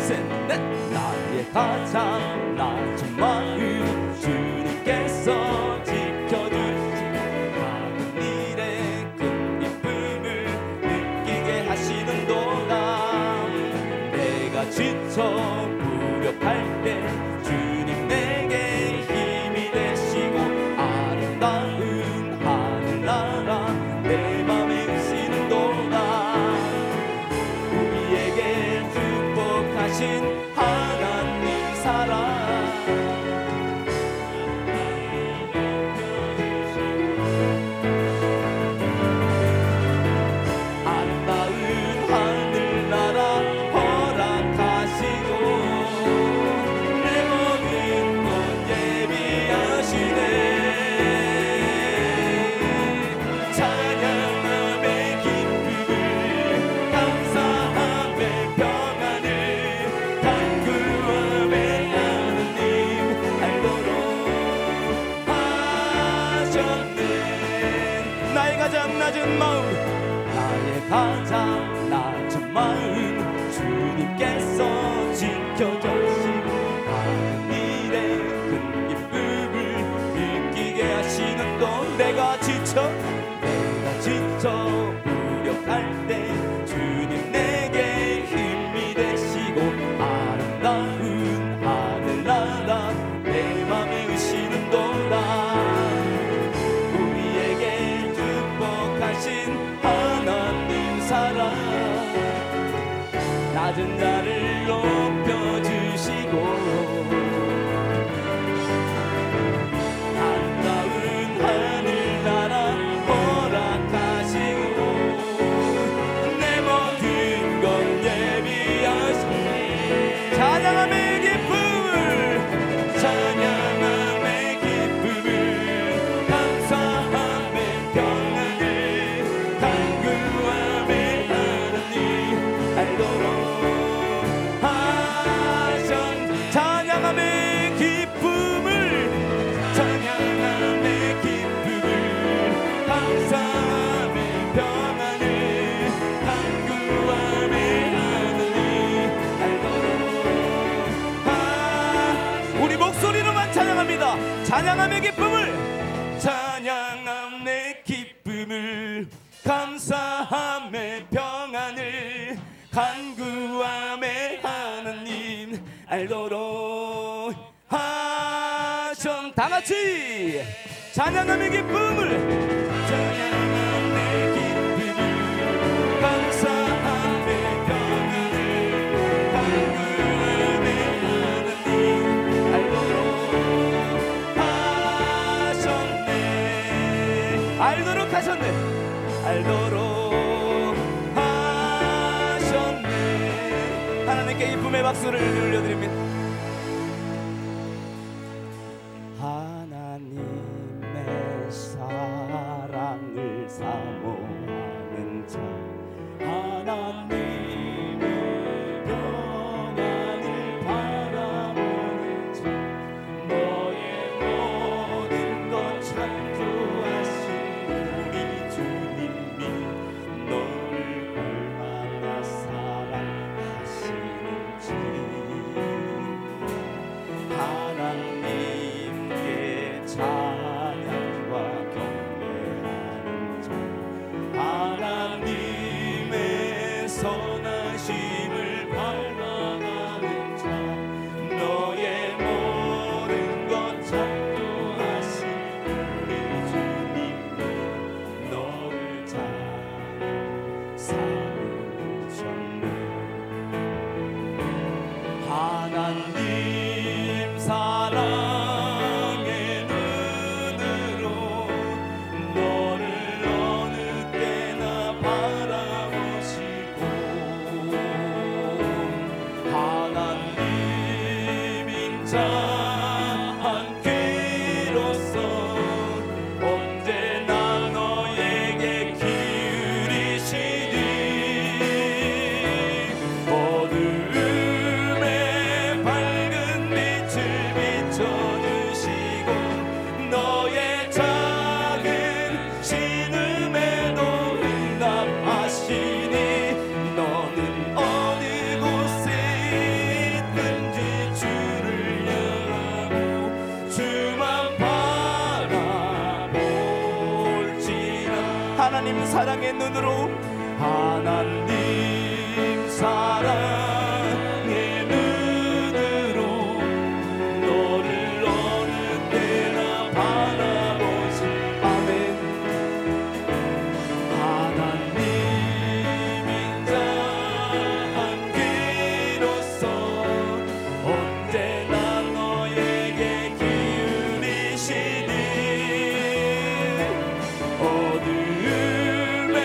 셋, 넷. 나의 가장 낮은 마음 주님께서 지켜주시 하는 일에 큰 기쁨을 느끼게 하시는도다. 내가 지쳐 무력할 때 주님 내게 힘이 되시고 아름다운 하늘나라 내 맘에 으시는도다. 우리에게 축복하신 하나님 사랑 아름다운 하늘나라 허락하시고 내 모든 것 예비하시네. 찬양함의 기쁨을 감사함의 평안을 간구함의 하느님 알도록 하셨네. 나의 가장 낮은 마음 나의 가장 낮은 마음 주님께서 지켜주시고 하는 일에 큰 기쁨을 느끼게 하시는 또 내가 지쳐 무력할 때 주님 내게 힘이 되시고 아름다운 하늘나라 내 맘에 으시는도다. 우리에게 축복하신 하나님 사랑 낮은 자를 높여주시고 아름다운 하늘나라 허락하시고 내 모든 것 예비하시니 찬양함의 기쁨을 찬양함의 기쁨을 감사함의 평안을 간구함의 하나님 알도록 하셨네. 찬양함의 기쁨을 찬양함의 기쁨을 감사함의 평안을 간구함의 하나님 알도록 우리 목소리로만 찬양합니다. 찬양함의 기쁨을 찬양함의 기쁨을 감사함의 평안을 간구함의 하나님 알도록 하셨. 다같이 찬양함의 기쁨을 찬양함의 기쁨을 감사함의 평안을 간구함의 하나님 알도록 하셨네. 알도록 하셨네. 알도록 하셨네. 하나님께 기쁨의 박수를 들려드립니다. 하나님의 사랑을 사모하는 자 하나님의 평안을 바라보는 자 너의 모든 것 창조하신 우리 주님이 너를 얼마나 사랑하시는지 사랑의 눈으로 하나님 사랑의 눈으로 너를 어느 때나 바라보시. 아멘. 하나님인 자 함께로서 언제나 너에게 기울이시니 어둠에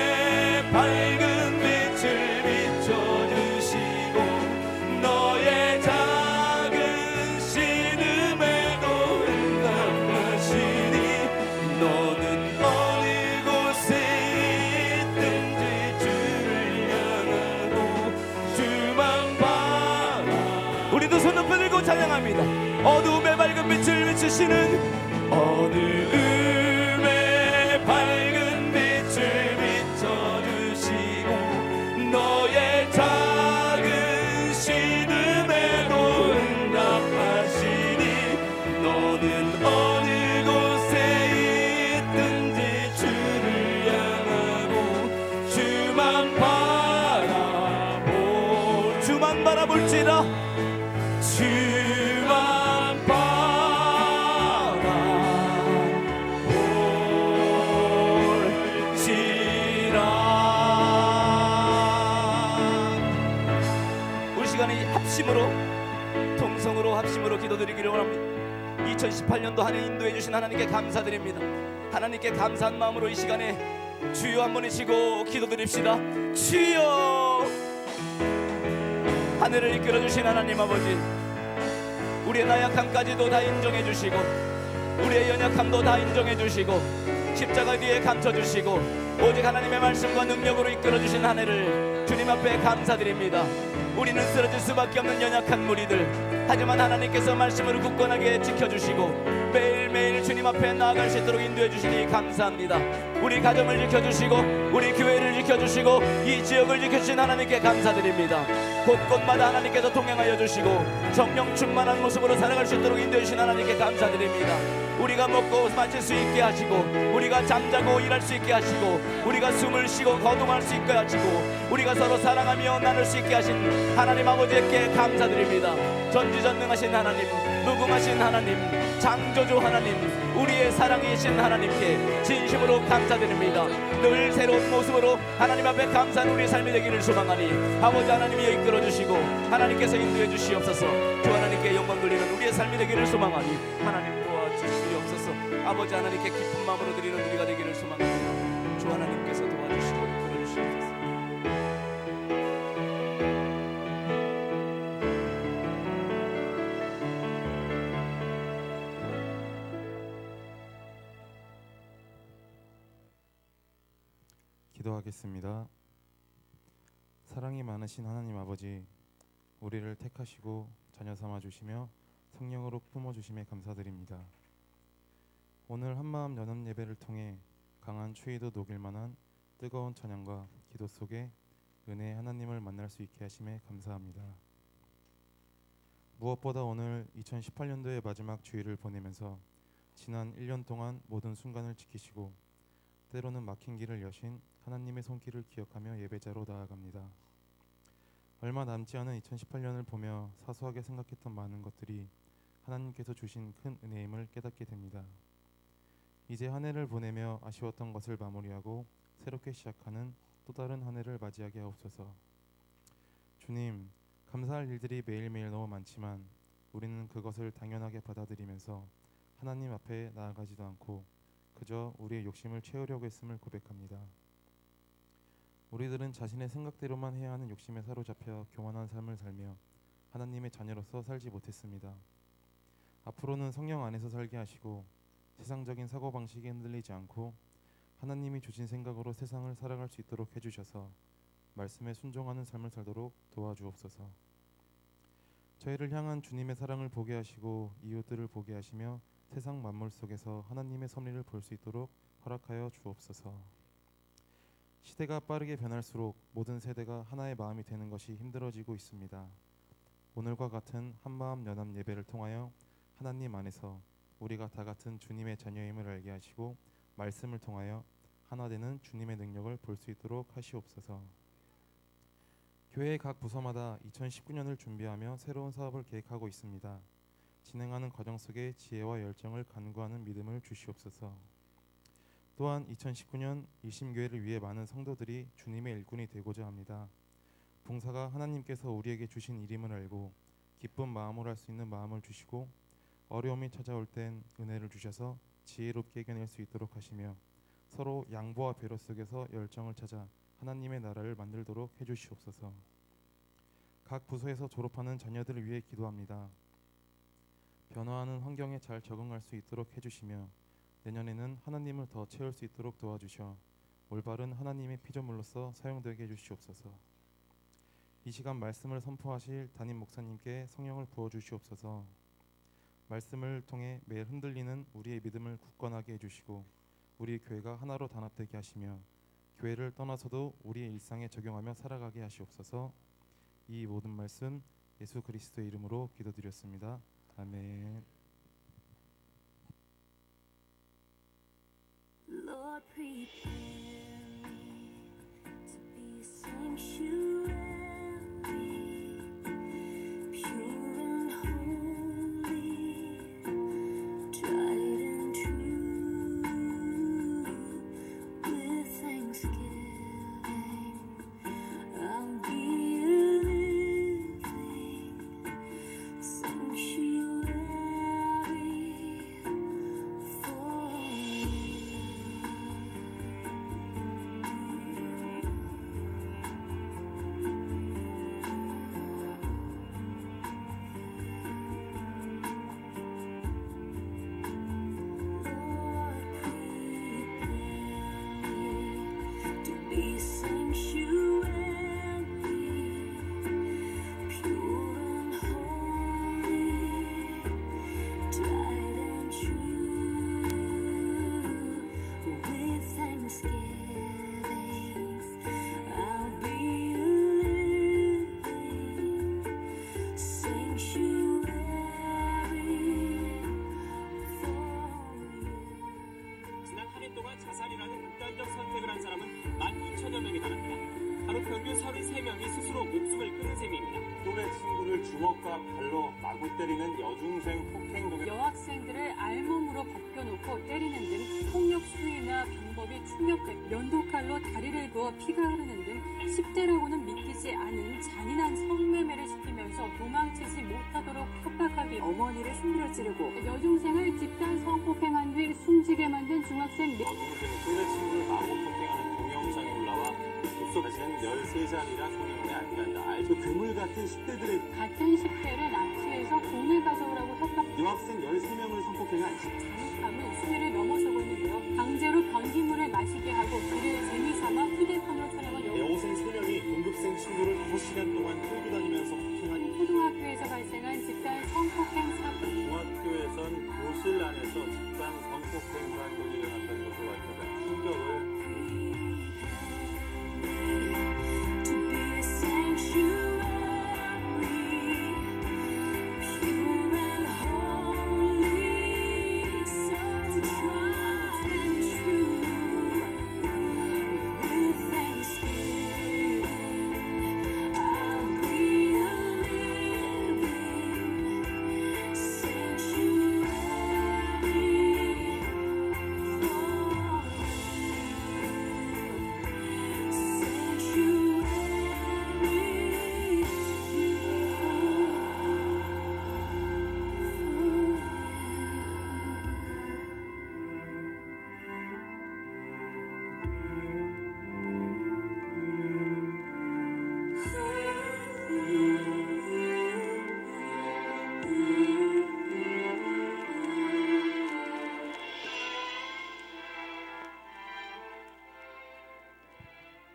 밝은 빛을 비춰주시고 너의 작은 신음에도 응답하시니 너는 어느 곳에 있든지 주를 향하고 주만 바라. 우리도 손 높여 들고 찬양합니다. 어두움에 밝은 빛을 비추시는 어두움에 밝은 빛을 비춰주시고 너의 작은 신음에도 응답하시니 너는 어느 곳에 있든지 주를 향하고 주만 바라볼지라. 주만 바라볼지라. 우리 시간에 합심으로 통성으로 합심으로 기도드리기를 원합니다. 2018년도 한 해 인도해 주신 하나님께 감사드립니다. 하나님께 감사한 마음으로 이 시간에 주여 한 번 외치고 기도드립시다. 주여. 하늘을 이끌어 주신 하나님 아버지, 우리의 나약함까지도 다 인정해 주시고 우리의 연약함도 다 인정해 주시고 십자가 뒤에 감춰 주시고 오직 하나님의 말씀과 능력으로 이끌어 주신 한 해를 주님 앞에 감사드립니다. 우리는 쓰러질 수밖에 없는 연약한 무리들, 하지만 하나님께서 말씀으로 굳건하게 지켜주시고 매일매일 주님 앞에 나아갈 수 있도록 인도해 주시니 감사합니다. 우리 가정을 지켜주시고 우리 교회를 지켜주시고 이 지역을 지켜주신 하나님께 감사드립니다. 곳곳마다 하나님께서 동행하여 주시고 성령 충만한 모습으로 살아갈 수 있도록 인도해 주신 하나님께 감사드립니다. 우리가 먹고 마실 수 있게 하시고 우리가 잠자고 일할 수 있게 하시고 우리가 숨을 쉬고 거동할 수 있게 하시고 우리가 서로 사랑하며 나눌 수 있게 하신 하나님 아버지께 감사드립니다. 전지전능하신 하나님, 무궁하신 하나님, 창조주 하나님, 우리의 사랑이신 하나님께 진심으로 감사드립니다. 늘 새로운 모습으로 하나님 앞에 감사한 우리의 삶이 되기를 소망하니 아버지 하나님이 이끌어주시고 하나님께서 인도해 주시옵소서. 주 하나님께 영광 돌리는 우리의 삶이 되기를 소망하니 하나님 도와주시옵소서. 아버지 하나님께 기쁜 마음으로 드리는 우리가 되기를 소망합니다. 주 하나님께서 도와주시고 이끌어주시옵소서. 기도하겠습니다. 사랑이 많으신 하나님 아버지, 우리를 택하시고 자녀 삼아 주시며 성령으로 품어 주심에 감사드립니다. 오늘 한마음 연합 예배를 통해 강한 추위도 녹일 만한 뜨거운 찬양과 기도 속에 은혜의 하나님을 만날 수 있게 하심에 감사합니다. 무엇보다 오늘 2018년도의 마지막 주일을 보내면서 지난 1년 동안 모든 순간을 지키시고 때로는 막힌 길을 여신 하나님의 손길을 기억하며 예배자로 나아갑니다. 얼마 남지 않은 2018년을 보며 사소하게 생각했던 많은 것들이 하나님께서 주신 큰 은혜임을 깨닫게 됩니다. 이제 한 해를 보내며 아쉬웠던 것을 마무리하고 새롭게 시작하는 또 다른 한 해를 맞이하게 하옵소서. 주님, 감사할 일들이 매일매일 너무 많지만 우리는 그것을 당연하게 받아들이면서 하나님 앞에 나아가지도 않고 그저 우리의 욕심을 채우려고 했음을 고백합니다. 우리들은 자신의 생각대로만 해야 하는 욕심에 사로잡혀 교만한 삶을 살며 하나님의 자녀로서 살지 못했습니다. 앞으로는 성령 안에서 살게 하시고 세상적인 사고방식에 흔들리지 않고 하나님이 주신 생각으로 세상을 살아갈 수 있도록 해주셔서 말씀에 순종하는 삶을 살도록 도와주옵소서. 저희를 향한 주님의 사랑을 보게 하시고 이웃들을 보게 하시며 세상 만물 속에서 하나님의 섭리를 볼 수 있도록 허락하여 주옵소서. 시대가 빠르게 변할수록 모든 세대가 하나의 마음이 되는 것이 힘들어지고 있습니다. 오늘과 같은 한마음 연합 예배를 통하여 하나님 안에서 우리가 다 같은 주님의 자녀임을 알게 하시고 말씀을 통하여 하나 되는 주님의 능력을 볼 수 있도록 하시옵소서. 교회 각 부서마다 2019년을 준비하며 새로운 사업을 계획하고 있습니다. 진행하는 과정 속에 지혜와 열정을 간구하는 믿음을 주시옵소서. 또한 2019년 일심교회를 위해 많은 성도들이 주님의 일꾼이 되고자 합니다. 봉사가 하나님께서 우리에게 주신 일임을 알고 기쁜 마음으로 할 수 있는 마음을 주시고 어려움이 찾아올 땐 은혜를 주셔서 지혜롭게 이겨낼 수 있도록 하시며 서로 양보와 배려 속에서 열정을 찾아 하나님의 나라를 만들도록 해주시옵소서. 각 부서에서 졸업하는 자녀들을 위해 기도합니다. 변화하는 환경에 잘 적응할 수 있도록 해주시며 내년에는 하나님을 더 채울 수 있도록 도와주셔 올바른 하나님의 피조물로서 사용되게 해주시옵소서. 이 시간 말씀을 선포하실 담임 목사님께 성령을 부어주시옵소서. 말씀을 통해 매일 흔들리는 우리의 믿음을 굳건하게 해주시고 우리 교회가 하나로 단합되게 하시며 교회를 떠나서도 우리의 일상에 적용하며 살아가게 하시옵소서. 이 모든 말씀 예수 그리스도의 이름으로 기도드렸습니다. 아멘. Lord, prepare me to be a sanctuary, pure and holy, tried and true. With thanksgiving, I'll be a living sanctuary for you. 지난 한 해 동안 자살이라는 극단적 선택을 한 사람은 12,000여 명에 달합니다. 하루 평균 33명이 스스로 목숨을 끊은 셈입니다. 또래 친구를 주먹과 발로 마구 때리는 여중생 폭행 동의 여학생들을 알몸으로 벗겨놓고 때리는 등 폭력 수위나 방법이 충격된 면도칼로 다리를 그어 피가 흐르는 등 10대라고는 믿기지 않은 잔인한 성매매를 시키면서 도망치지 못하도록 협박하기, 어머니를 숨겨 찌르고 여중생을 집단 성폭행한 뒤 숨지게 만든 중학생 여중생이 또래 친구를 마구 폭행하는 동영상이 올라와 급속하시는 13살이라 소년원에 안간다. 그 괴물 같은 10대들의 같은 10대를 납치해서 돈을 가져오라고 협박, 여학생 13명을 성폭행한 잘못하면 수위를 넘어서고 있는데요. 강제로 변기물을 마시게 하고 그를 재미삼아 휴대폰으로 촬영한 여고생 3명이 동급생 친구를 5시간 동안 끌고 다니면서 폭행한 초등학교에서 발생한 집단 성폭행 사건. 중학교에선 교실 안에서 집단 성폭행 사건이 일어났다는 것을 밝혀서 충격을 To be a sanctuary, pure and holy, so tried and true. With thanksgiving, I'll be a living sanctuary for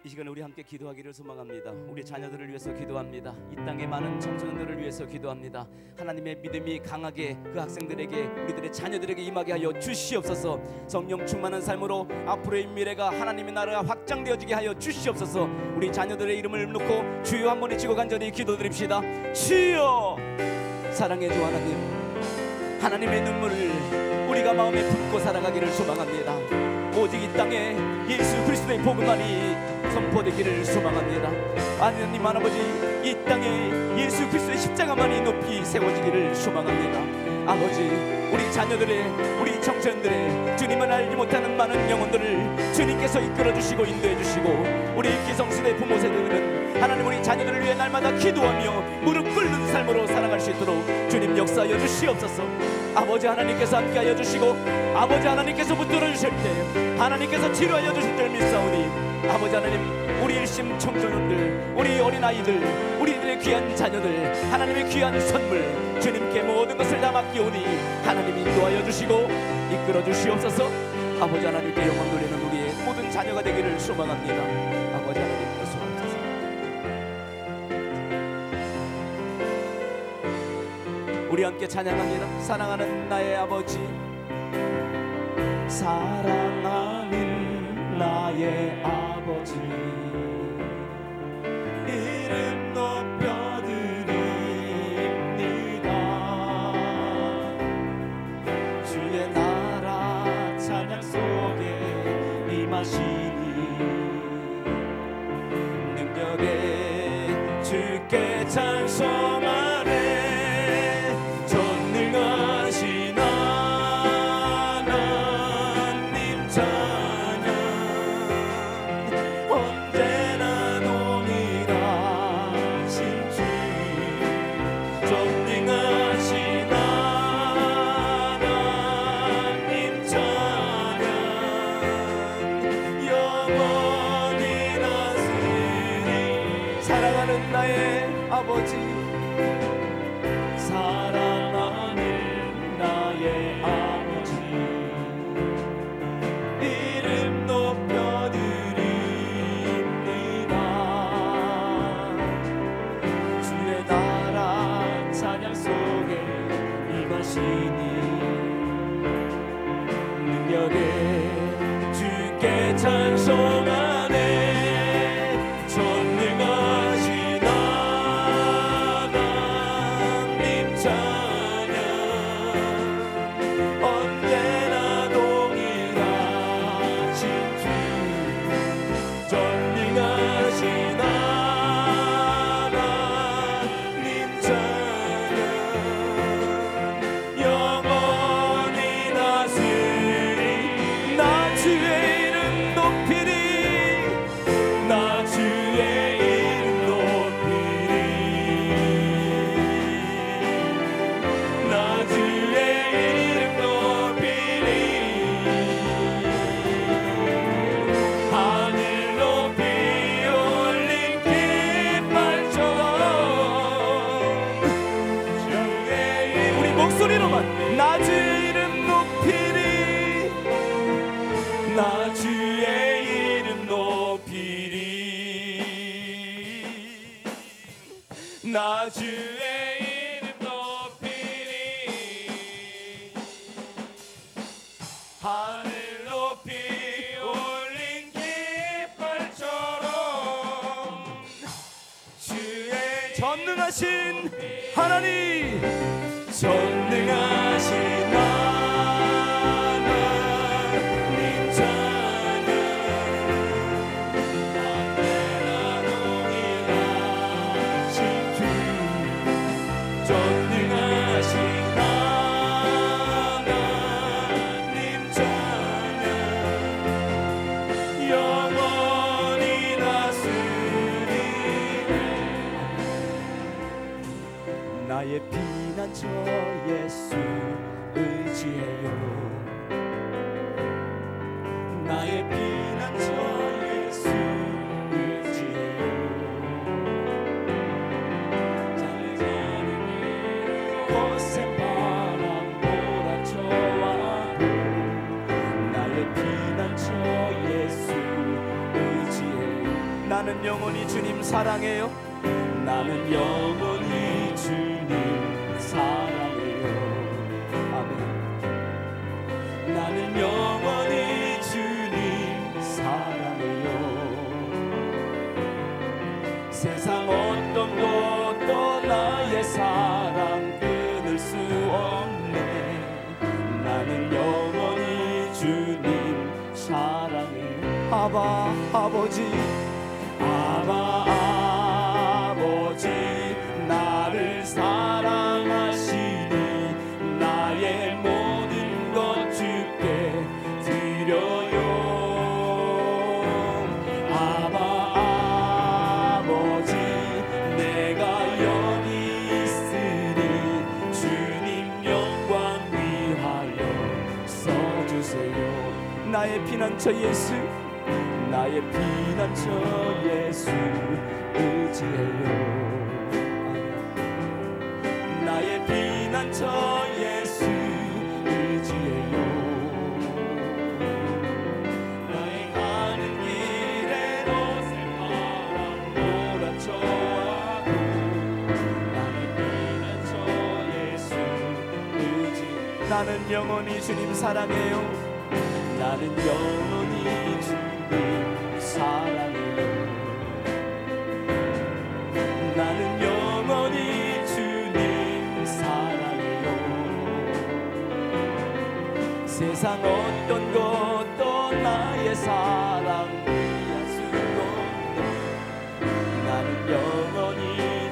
이 시간에 우리 함께 기도하기를 소망합니다. 우리 자녀들을 위해서 기도합니다. 이 땅의 많은 청소년들을 위해서 기도합니다. 하나님의 믿음이 강하게 그 학생들에게, 우리들의 자녀들에게 임하게 하여 주시옵소서. 성령 충만한 삶으로 앞으로의 미래가 하나님의 나라가 확장되어지게 하여 주시옵소서. 우리 자녀들의 이름을 놓고 주여 한 번 외치고 간절히 기도드립시다. 주여, 사랑의 주 하나님, 하나님의 눈물을 우리가 마음에 품고 살아가기를 소망합니다. 오직 이 땅에 예수 그리스도의 복음만이 선포되기를 소망합니다. 하나님 아버지, 이 땅에 예수 그리스도의 십자가만이 높이 세워지기를 소망합니다. 아버지, 우리 자녀들의, 우리 청소년들의 주님을 알지 못하는 많은 영혼들을 주님께서 이끌어주시고 인도해주시고, 우리 기성세대 부모 세대들은 하나님 우리 자녀들을 위해 날마다 기도하며 무릎 꿇는 삶으로 살아갈 수 있도록 주님 역사하여 주시옵소서. 아버지 하나님께서 함께하여 주시고, 아버지 하나님께서 붙들어 주실 때 하나님께서 치료하여 주실 줄 믿사오니, 아버지 하나님 우리 일심 청소년들, 우리 어린아이들, 우리들의 귀한 자녀들, 하나님의 귀한 선물 주님께 모든 것을 다 맡기오니 하나님 인도하여 주시고 이끌어 주시옵소서. 아버지 하나님께 영광 돌리는 우리의 모든 자녀가 되기를 소망합니다. 아버지 하나님 수고하옵소서. 우리 함께 찬양합니다. 사랑하는 나의 아버지, 사랑하는 나의 아버지, 이름 높여드립니다. 주의 나라 찬양 속에 임하시니 능력에 주께 찬송하네. 전능하신 하나님 찬양 언제나 동일하신 주. 전능하신 하나님 찬양 영원히 다스리. 사랑하는 나의 아버지, 사랑하는 나의 아버지, 이름 높여드립니다. 주의 나라 찬양 속에 임하시니 능력에 주께 찬송하네. 전능하신 하나님 찬양 언제나 동일하신 주. 전능하신 하나님 찬양 영원히 다스리. 나 주의 이름 높이리. 나 주의 이름 높이리. 나 주의 이름 높이리. 하늘 높이 올린 깃발처럼 주의 이름. 우리 목소리로만 나 주의 이름 높이리. 나 주의 이름 높이리. 나 주의 이름 높이리. 하늘 높이 올린 깃발처럼 주의 전능하신 하나님, 전능하신 하나님 찬양 언제나 동일하신 주. 전능하신 하나님 찬양 영원히 다스리네. 나의 피난처 예수 의지해요. 나의 피난처 예수 의지해요. 거센 바람 몰아쳐와도 나의 피난처 예수 의지해요. 나는 영원히 주님 사랑해요. 나는 영원히 주님 사랑해요. 아멘. 나는 영원히 주님 사랑해요. 세상 어떤 것도 나의 사랑 끊을 수 없네. 나는 영원히 주님 사랑해요. 아바 아버지 아바 아버지 나를 사랑하시니 나의 모든 것 주께 드려요. 아바 아버지 내가 여기 있으니 주님 영광 위하여 써주세요. 나의 피난처 예수 나의 피난처 예수 의지해요. 나의 피난처 예수 의지해요. 나의 가는 길에도 새바람 몰아쳐와도 나의 피난처 예수 의지. 나는 영원히 주님 사랑해요. 나는 영원히 주님 사랑해요. 나는 영원히 주님 사랑해요. 세상 어떤 것도 나의 사랑 이해할 수 없네. 나는 영원히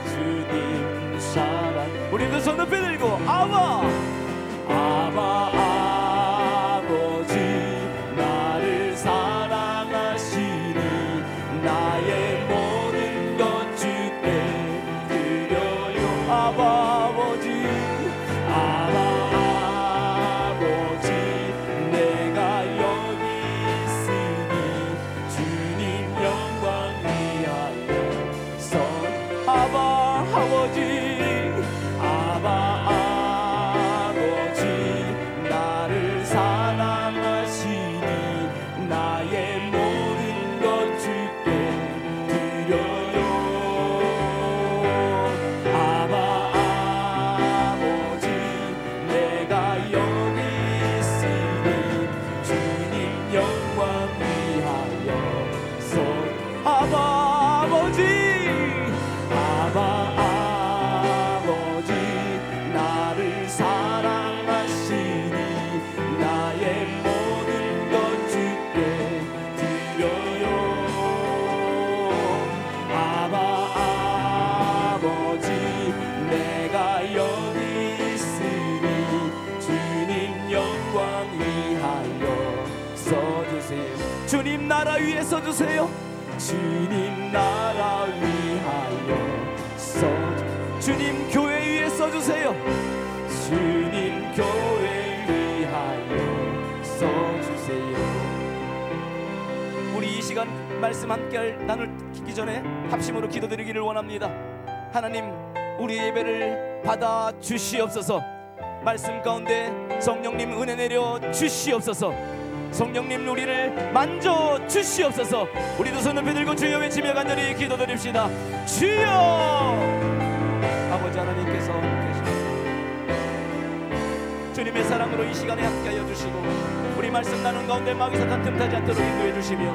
주님 사랑. 우리도 손 높이 들고 아바 아바 아버지 나를 사랑하시니 나의 모든 것 주께 드려요. 아바 아버지 아바 아버지 내가 여기 있으니 주님 영광 위하여 선. 아바 아버지 아바 아버지 나를 사랑하시니 나의 모든 것 주께 드려요. 아바 아버지 내가 여기 있으니 주님 영광 위하여 선. 아바 아버지 아바 아버지 나를 사랑하시니 나의 모든 것 주께 드려요. 아바 아버지 내가 여기 있으니 주님 영광 위하여 써주세요. 주님 나라 위에 써주세요. 주님 나라 위하여 써주. 주님 교회 위에 써주세요. 주님 교회 위하여 써주세요. 우리 이 시간 말씀 함께 나누기 전에 합심으로 기도드리기를 원합니다. 하나님 우리 예배를 받아 주시옵소서. 말씀 가운데 성령님 은혜 내려 주시옵소서. 성령님 우리를 만져 주시옵소서. 우리도 손을 들고 주여 외치며 간절히 기도드립시다. 주여. 아버지 하나님께서 계십니다. 주님의 사랑으로 이 시간에 함께하여 주시고 우리 말씀 나눈 가운데 마귀 사탄 틈타지 않도록 인도해 주시며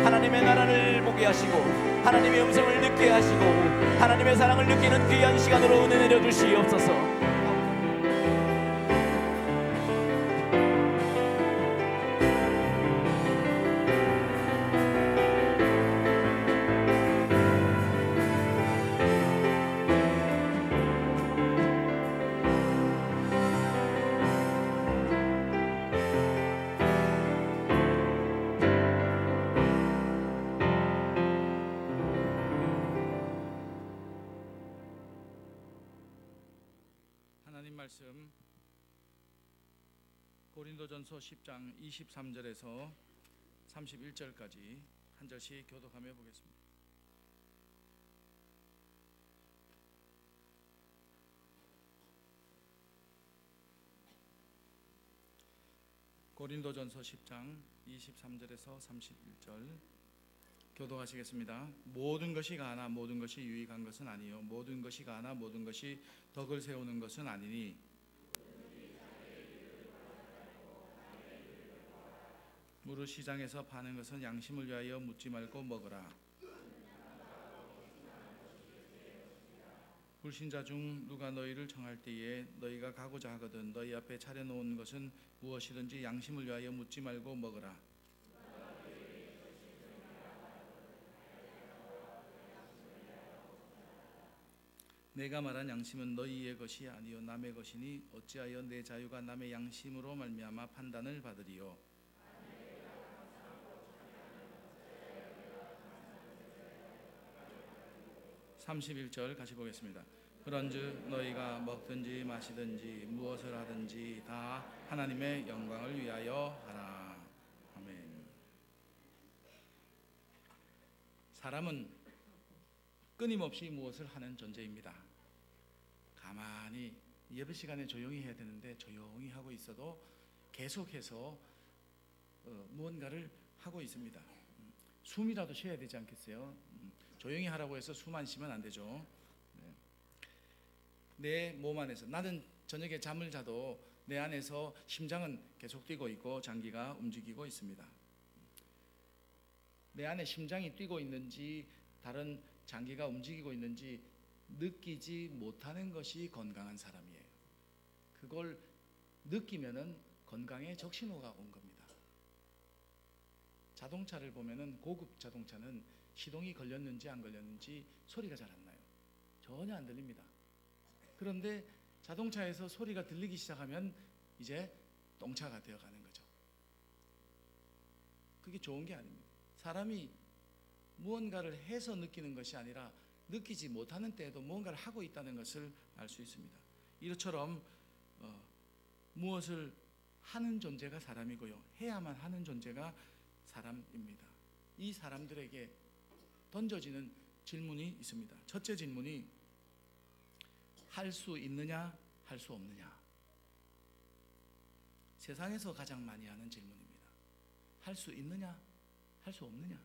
하나님의 나라를 보게 하시고 하나님의 음성을 듣게 하시고 하나님의 사랑을 느끼는 귀한 시간으로 은혜 내려 주시옵소서. 하나님 말씀 고린도전서 10장 23절에서 31절까지 한 절씩 교독하며 보겠습니다. 고린도전서 10장 23절에서 31절 교독하시겠습니다. 모든 것이 가나 모든 것이 유익한 것은 아니요 모든 것이 가나 모든 것이 덕을 세우는 것은 아니니 무릇 시장에서 파는 것은 양심을 위하여 묻지 말고 먹으라. 불신자 중 누가 너희를 청할 때에 너희가 가고자 하거든 너희 앞에 차려놓은 것은 무엇이든지 양심을 위하여 묻지 말고 먹으라. 내가 말한 양심은 너희의 것이 아니요 남의 것이니 어찌하여 내 자유가 남의 양심으로 말미암아 판단을 받으리요. 31절 같이 보겠습니다. 그런즉 너희가 먹든지 마시든지 무엇을 하든지 다 하나님의 영광을 위하여 하라. 아멘. 사람은 끊임없이 무엇을 하는 존재입니다. 가만히 예배 시간에 조용히 해야 되는데 조용히 하고 있어도 계속해서 무언가를 하고 있습니다. 숨이라도 쉬어야 되지 않겠어요? 조용히 하라고 해서 숨 안 쉬면 안 되죠. 내 몸 안에서, 나는 저녁에 잠을 자도 내 안에서 심장은 계속 뛰고 있고 장기가 움직이고 있습니다. 내 안에 심장이 뛰고 있는지 다른 장기가 움직이고 있는지 느끼지 못하는 것이 건강한 사람이에요. 그걸 느끼면은 건강에 적신호가 온 겁니다. 자동차를 보면은 고급 자동차는 시동이 걸렸는지 안 걸렸는지 소리가 잘 안 나요. 전혀 안 들립니다. 그런데 자동차에서 소리가 들리기 시작하면 이제 똥차가 되어가는 거죠. 그게 좋은 게 아닙니다. 사람이 무언가를 해서 느끼는 것이 아니라 느끼지 못하는 때에도 무언가를 하고 있다는 것을 알 수 있습니다. 이처럼 무엇을 하는 존재가 사람이고요, 해야만 하는 존재가 사람입니다. 이 사람들에게 던져지는 질문이 있습니다. 첫째 질문이 할 수 있느냐, 할 수 없느냐. 세상에서 가장 많이 하는 질문입니다. 할 수 있느냐, 할 수 없느냐.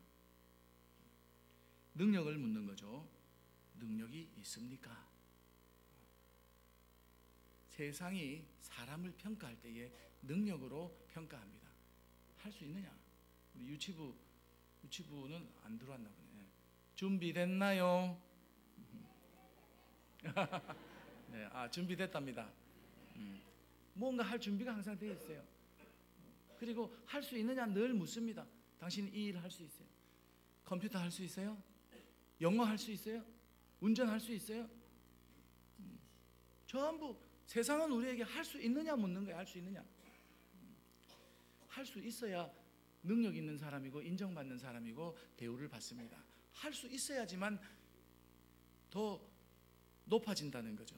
능력을 묻는 거죠. 능력이 있습니까? 세상이 사람을 평가할 때에 능력으로 평가합니다. 할 수 있느냐? 우리 유치부는 안 들어왔나 보네. 준비됐나요? 네, 준비됐답니다. 뭔가 할 준비가 항상 되어 있어요. 그리고 할 수 있느냐 늘 묻습니다. 당신 이 일 할 수 있어요? 컴퓨터 할 수 있어요? 영어 할 수 있어요? 운전할 수 있어요? 전부 세상은 우리에게 할 수 있느냐 묻는 거예요. 할 수 있느냐. 할 수 있어야 능력 있는 사람이고 인정받는 사람이고 대우를 받습니다. 할 수 있어야지만 더 높아진다는 거죠.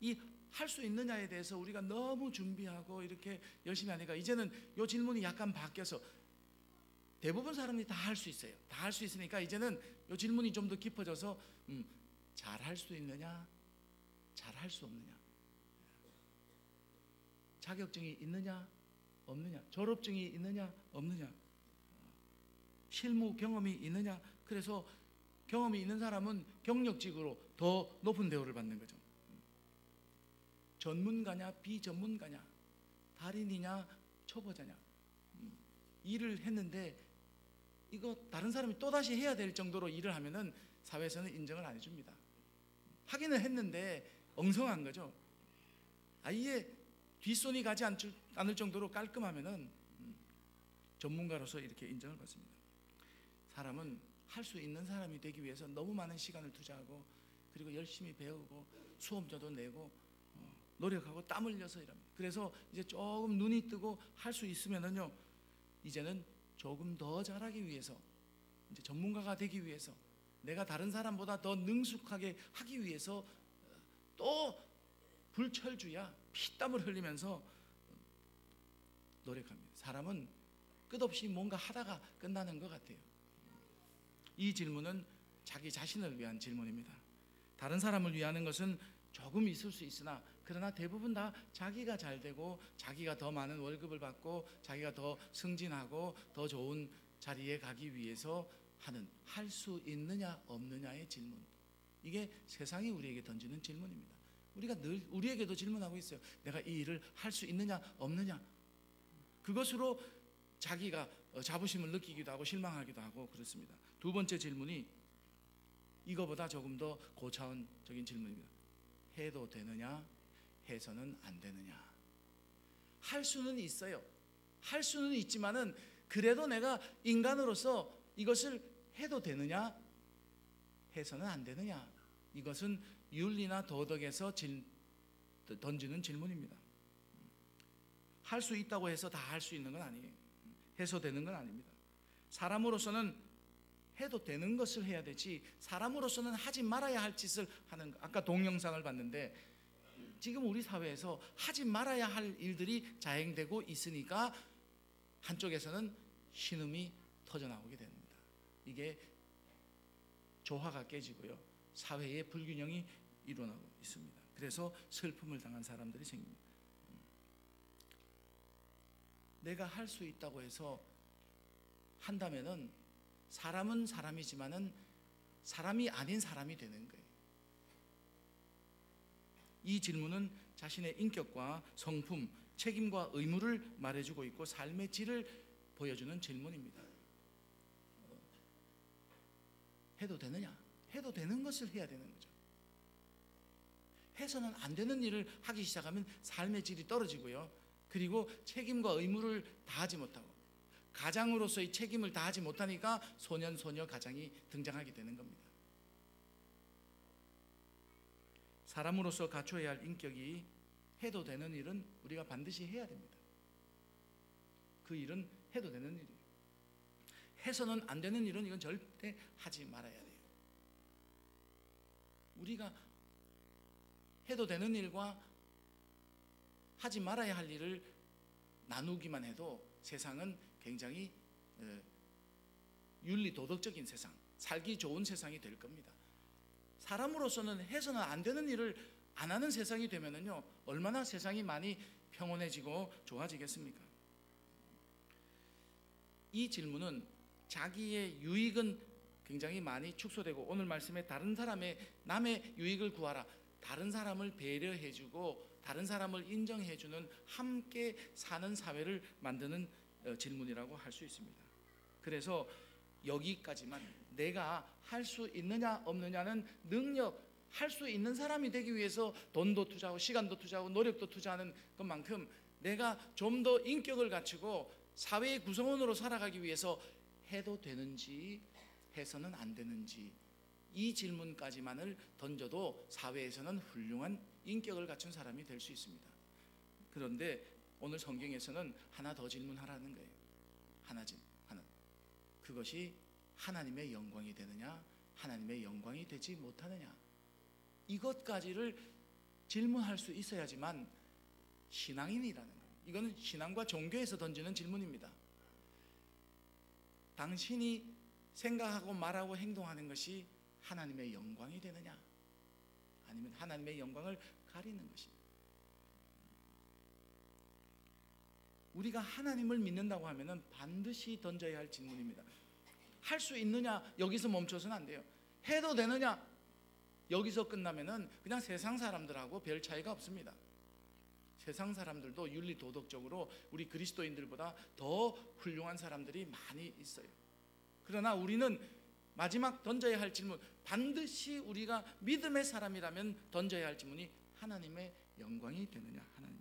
이 할 수 있느냐에 대해서 우리가 너무 준비하고 이렇게 열심히 하니까 이제는 이 질문이 약간 바뀌어서 대부분 사람들이 다 할 수 있어요. 다 할 수 있으니까 이제는 이 질문이 좀 더 깊어져서 잘 할 수 있느냐, 잘 할 수 없느냐, 자격증이 있느냐 없느냐, 졸업증이 있느냐 없느냐, 실무 경험이 있느냐. 그래서 경험이 있는 사람은 경력직으로 더 높은 대우를 받는 거죠. 전문가냐 비전문가냐, 달인이냐 초보자냐. 일을 했는데 이거 다른 사람이 또다시 해야 될 정도로 일을 하면은 사회에서는 인정을 안 해줍니다. 하기는 했는데 엉성한 거죠. 아예 뒷손이 가지 않을 정도로 깔끔하면은 전문가로서 이렇게 인정을 받습니다. 사람은 할 수 있는 사람이 되기 위해서 너무 많은 시간을 투자하고 그리고 열심히 배우고 수험료도 내고 노력하고 땀 흘려서 일합니다. 그래서 이제 조금 눈이 뜨고 할 수 있으면은요, 이제는 조금 더 잘하기 위해서, 이제 전문가가 되기 위해서, 내가 다른 사람보다 더 능숙하게 하기 위해서 또 불철주야 피땀을 흘리면서 노력합니다. 사람은 끝없이 뭔가 하다가 끝나는 것 같아요. 이 질문은 자기 자신을 위한 질문입니다. 다른 사람을 위하는 것은 조금 있을 수 있으나 그러나 대부분 다 자기가 잘 되고 자기가 더 많은 월급을 받고 자기가 더 승진하고 더 좋은 자리에 가기 위해서 하는, 할 수 있느냐 없느냐의 질문. 이게 세상이 우리에게 던지는 질문입니다. 우리가 늘 우리에게도 질문하고 있어요. 내가 이 일을 할 수 있느냐 없느냐. 그것으로 자기가 자부심을 느끼기도 하고 실망하기도 하고 그렇습니다. 두 번째 질문이 이거보다 조금 더 고차원적인 질문입니다. 해도 되느냐, 해서는 안 되느냐. 할 수는 있어요. 할 수는 있지만은 그래도 내가 인간으로서 이것을 해도 되느냐, 해서는 안 되느냐. 이것은 윤리나 도덕에서 던지는 질문입니다. 할 수 있다고 해서 다 할 수 있는 건 아니에요. 해서 되는 건 아닙니다. 사람으로서는 해도 되는 것을 해야 되지, 사람으로서는 하지 말아야 할 짓을 하는 것. 아까 동영상을 봤는데 지금 우리 사회에서 하지 말아야 할 일들이 자행되고 있으니까 한쪽에서는 신음이 터져나오게 됩니다. 이게 조화가 깨지고요, 사회의 불균형이 일어나고 있습니다. 그래서 슬픔을 당한 사람들이 생깁니다. 내가 할 수 있다고 해서 한다면은 사람은 사람이지만은 사람이 아닌 사람이 되는 거예요. 이 질문은 자신의 인격과 성품, 책임과 의무를 말해주고 있고 삶의 질을 보여주는 질문입니다. 해도 되느냐? 해도 되는 것을 해야 되는 거죠. 해서는 안 되는 일을 하기 시작하면 삶의 질이 떨어지고요, 그리고 책임과 의무를 다하지 못하고 가장으로서의 책임을 다하지 못하니까 소년, 소녀 가장이 등장하게 되는 겁니다. 사람으로서 갖춰야 할 인격이 해도 되는 일은 우리가 반드시 해야 됩니다. 그 일은 해도 되는 일이에요. 해서는 안 되는 일은 이건 절대 하지 말아야 돼요. 우리가 해도 되는 일과 하지 말아야 할 일을 나누기만 해도 세상은 굉장히 윤리 도덕적인 세상, 살기 좋은 세상이 될 겁니다. 사람으로서는 해서는 안 되는 일을 안 하는 세상이 되면은요, 얼마나 세상이 많이 평온해지고 좋아지겠습니까? 이 질문은 자기의 유익은 굉장히 많이 축소되고, 오늘 말씀에 다른 사람의 남의 유익을 구하라, 다른 사람을 배려해주고 다른 사람을 인정해주는 함께 사는 사회를 만드는 질문이라고 할 수 있습니다. 그래서 여기까지만, 내가 할 수 있느냐 없느냐는 능력, 할 수 있는 사람이 되기 위해서 돈도 투자하고 시간도 투자하고 노력도 투자하는 것만큼 내가 좀 더 인격을 갖추고 사회의 구성원으로 살아가기 위해서 해도 되는지 해서는 안 되는지, 이 질문까지만을 던져도 사회에서는 훌륭한 인격을 갖춘 사람이 될 수 있습니다. 그런데 오늘 성경에서는 하나 더 질문하라는 거예요. 하나. 그것이 하나님의 영광이 되느냐, 하나님의 영광이 되지 못하느냐, 이것까지를 질문할 수 있어야지만 신앙인이라는 거예요. 이거는 신앙과 종교에서 던지는 질문입니다. 당신이 생각하고 말하고 행동하는 것이 하나님의 영광이 되느냐, 아니면 하나님의 영광을 가리는 것입니다. 우리가 하나님을 믿는다고 하면은 반드시 던져야 할 질문입니다. 할 수 있느냐, 여기서 멈춰서는 안 돼요. 해도 되느냐, 여기서 끝나면은 그냥 세상 사람들하고 별 차이가 없습니다. 세상 사람들도 윤리 도덕적으로 우리 그리스도인들보다 더 훌륭한 사람들이 많이 있어요. 그러나 우리는 마지막 던져야 할 질문, 반드시 우리가 믿음의 사람이라면 던져야 할 질문이 하나님의 영광이 되느냐, 하나님.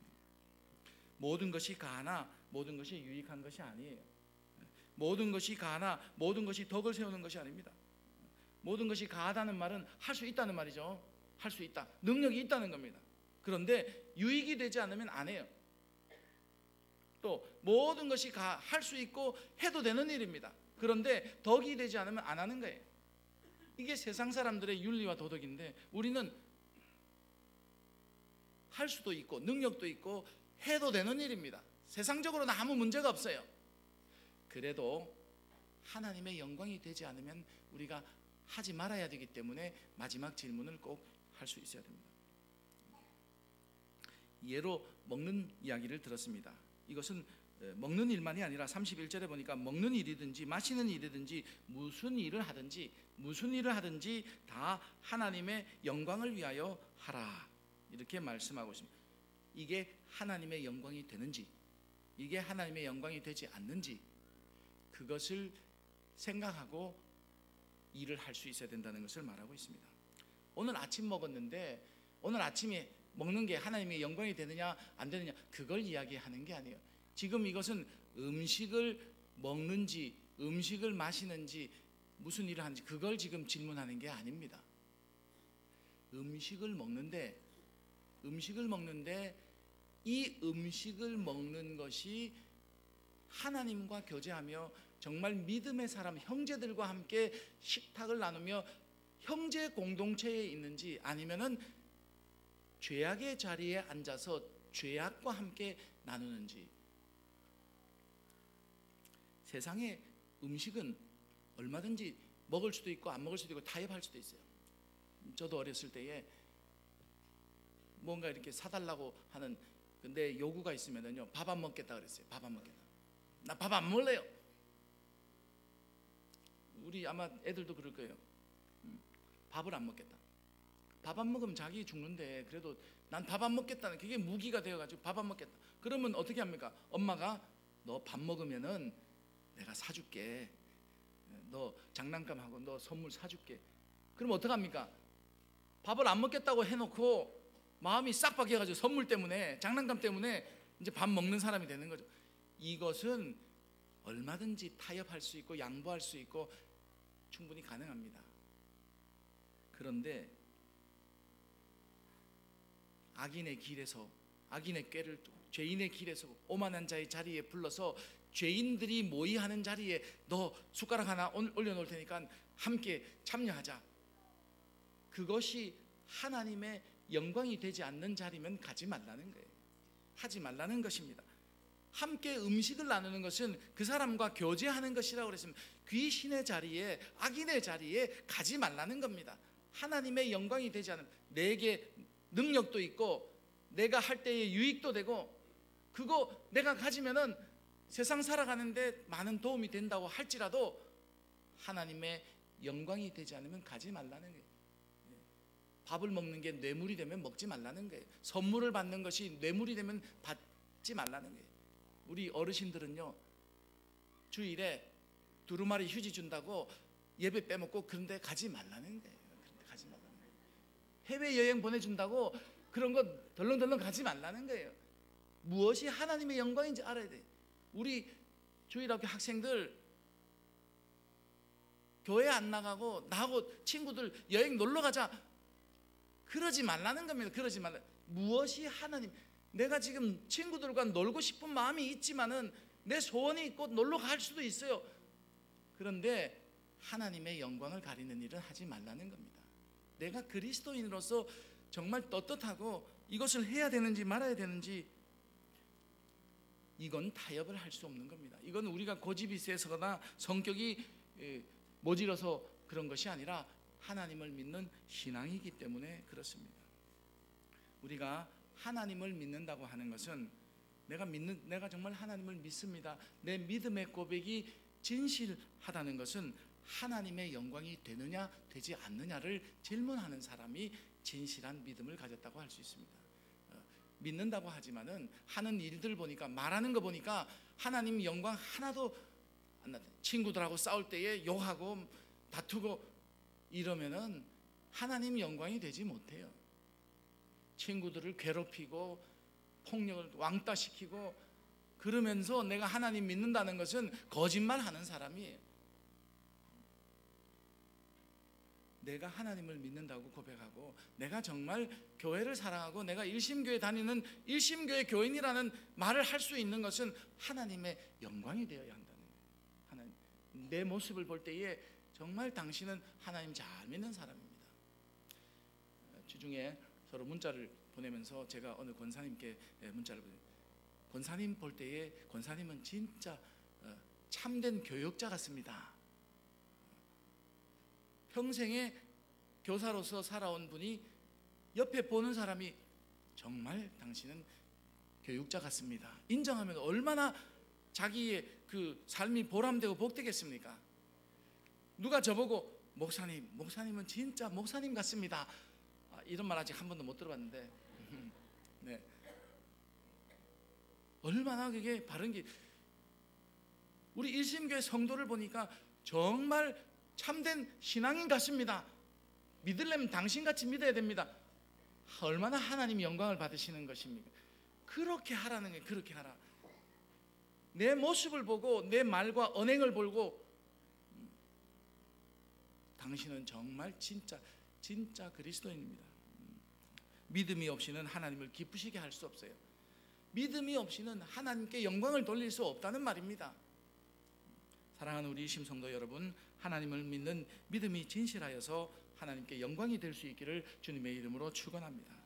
모든 것이 가하나 모든 것이 유익한 것이 아니에요. 모든 것이 가하나 모든 것이 덕을 세우는 것이 아닙니다. 모든 것이 가하다는 말은 할 수 있다는 말이죠. 할 수 있다, 능력이 있다는 겁니다. 그런데 유익이 되지 않으면 안 해요. 또 모든 것이 할 수 있고 해도 되는 일입니다. 그런데 덕이 되지 않으면 안 하는 거예요. 이게 세상 사람들의 윤리와 도덕인데, 우리는 할 수도 있고 능력도 있고 해도 되는 일입니다. 세상적으로는 아무 문제가 없어요. 그래도 하나님의 영광이 되지 않으면 우리가 하지 말아야 되기 때문에 마지막 질문을 꼭 할 수 있어야 됩니다. 예로 먹는 이야기를 들었습니다. 이것은 먹는 일만이 아니라 31절에 보니까 먹는 일이든지 마시는 일이든지 무슨 일을 하든지 다 하나님의 영광을 위하여 하라, 이렇게 말씀하고 있습니다. 이게 하나님의 영광이 되는지, 이게 하나님의 영광이 되지 않는지, 그것을 생각하고 일을 할 수 있어야 된다는 것을 말하고 있습니다. 오늘 아침 먹었는데 오늘 아침에 먹는 게 하나님의 영광이 되느냐 안 되느냐, 그걸 이야기하는 게 아니에요. 지금 이것은 음식을 먹는지 음식을 마시는지 무슨 일을 하는지 그걸 지금 질문하는 게 아닙니다. 음식을 먹는데 이 음식을 먹는 것이 하나님과 교제하며 정말 믿음의 사람 형제들과 함께 식탁을 나누며 형제 공동체에 있는지, 아니면은 죄악의 자리에 앉아서 죄악과 함께 나누는지. 세상의 음식은 얼마든지 먹을 수도 있고 안 먹을 수도 있고 타협할 수도 있어요. 저도 어렸을 때에 뭔가 이렇게 사달라고 하는 근데 요구가 있으면은요, 밥 안 먹겠다 그랬어요. 밥 안 먹겠다. 나 밥 안 먹을래요. 우리 아마 애들도 그럴 거예요. 밥을 안 먹겠다. 밥 안 먹으면 자기 죽는데 그래도 난 밥 안 먹겠다는 그게 무기가 되어가지고 밥 안 먹겠다. 그러면 어떻게 합니까? 엄마가 너 밥 먹으면은 내가 사줄게. 너 장난감하고 너 선물 사줄게. 그럼 어떡합니까? 밥을 안 먹겠다고 해놓고 마음이 싹 바뀌어가지고 선물 때문에 장난감 때문에 이제 밥 먹는 사람이 되는 거죠. 이것은 얼마든지 타협할 수 있고 양보할 수 있고 충분히 가능합니다. 그런데 악인의 길에서 악인의 꾀를 죄인의 길에서 오만한 자의 자리에 불러서 죄인들이 모이하는 자리에 너 숟가락 하나 올려놓을 테니까 함께 참여하자. 그것이 하나님의 영광이 되지 않는 자리면 가지 말라는 거예요. 하지 말라는 것입니다. 함께 음식을 나누는 것은 그 사람과 교제하는 것이라고 그랬습니다. 귀신의 자리에 악인의 자리에 가지 말라는 겁니다. 하나님의 영광이 되지 않으면 내게 능력도 있고 내가 할 때에 유익도 되고 그거 내가 가지면은 세상 살아가는데 많은 도움이 된다고 할지라도 하나님의 영광이 되지 않으면 가지 말라는 거예요. 밥을 먹는 게 뇌물이 되면 먹지 말라는 거예요. 선물을 받는 것이 뇌물이 되면 받지 말라는 거예요. 우리 어르신들은요, 주일에 두루마리 휴지 준다고 예배 빼먹고 그런데 가지 말라는 거예요. 그런데 가지 말라는 거예요. 해외여행 보내준다고 그런 거 덜렁덜렁 가지 말라는 거예요. 무엇이 하나님의 영광인지 알아야 돼요. 우리 주일학교 학생들 교회 안 나가고 나하고 친구들 여행 놀러 가자 그러지 말라는 겁니다. 그러지 말라. 무엇이 하나님, 내가 지금 친구들과 놀고 싶은 마음이 있지만은 내 소원이 있고 놀러 갈 수도 있어요. 그런데 하나님의 영광을 가리는 일은 하지 말라는 겁니다. 내가 그리스도인으로서 정말 떳떳하고 이것을 해야 되는지 말아야 되는지, 이건 타협을 할 수 없는 겁니다. 이건 우리가 고집이 세서거나 성격이 모질어서 그런 것이 아니라 하나님을 믿는 신앙이기 때문에 그렇습니다. 우리가 하나님을 믿는다고 하는 것은 내가 정말 하나님을 믿습니다. 내 믿음의 고백이 진실하다는 것은 하나님의 영광이 되느냐 되지 않느냐를 질문하는 사람이 진실한 믿음을 가졌다고 할 수 있습니다. 믿는다고 하지만은 하는 일들 보니까, 말하는 거 보니까 하나님 영광 하나도 안 나타나요. 친구들하고 싸울 때에 욕하고 다투고 이러면은 하나님 영광이 되지 못해요. 친구들을 괴롭히고 폭력을 왕따시키고 그러면서 내가 하나님 믿는다는 것은 거짓말하는 사람이에요. 내가 하나님을 믿는다고 고백하고 내가 정말 교회를 사랑하고 내가 일심교회 다니는 일심교회 교인이라는 말을 할 수 있는 것은 하나님의 영광이 되어야 한다는 거예요. 하나님, 내 모습을 볼 때에 정말 당신은 하나님 잘 믿는 사람입니다. 주중에 서로 문자를 보내면서 제가 어느 권사님께 문자를 보내요. 권사님 볼 때에 권사님은 진짜 참된 교역자 같습니다. 평생에 교사로서 살아온 분이 옆에 보는 사람이 정말 당신은 교육자 같습니다. 인정하면 얼마나 자기의 그 삶이 보람되고 복되겠습니까? 누가 저보고 목사님은 진짜 목사님 같습니다. 이런 말 아직 한 번도 못 들어봤는데 네. 얼마나 그게 바른 게, 우리 일심교회 성도를 보니까 정말 참된 신앙인 같습니다. 믿으려면 당신같이 믿어야 됩니다. 얼마나 하나님 영광을 받으시는 것입니까? 그렇게 하라는 게, 그렇게 하라. 내 모습을 보고 내 말과 언행을 보고 당신은 정말 진짜 그리스도인입니다. 믿음이 없이는 하나님을 기쁘시게 할 수 없어요. 믿음이 없이는 하나님께 영광을 돌릴 수 없다는 말입니다. 사랑하는 우리 심성도 여러분, 하나님을 믿는 믿음이 진실하여서 하나님께 영광이 될 수 있기를 주님의 이름으로 축원합니다.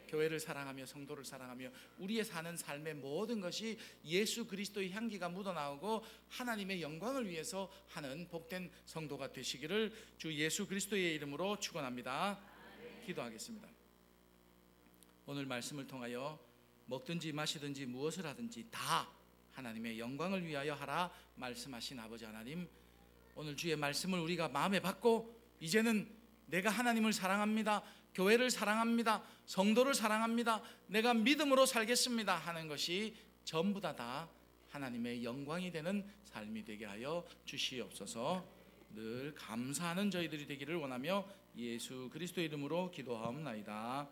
교회를 사랑하며 성도를 사랑하며 우리의 사는 삶의 모든 것이 예수 그리스도의 향기가 묻어나오고 하나님의 영광을 위해서 하는 복된 성도가 되시기를 주 예수 그리스도의 이름으로 축원합니다. 기도하겠습니다. 오늘 말씀을 통하여 먹든지 마시든지 무엇을 하든지 다 하나님의 영광을 위하여 하라 말씀하신 아버지 하나님, 오늘 주의 말씀을 우리가 마음에 받고 이제는 내가 하나님을 사랑합니다, 교회를 사랑합니다, 성도를 사랑합니다, 내가 믿음으로 살겠습니다 하는 것이 전부 다 하나님의 영광이 되는 삶이 되게 하여 주시옵소서. 늘 감사하는 저희들이 되기를 원하며 예수 그리스도의 이름으로 기도하옵나이다.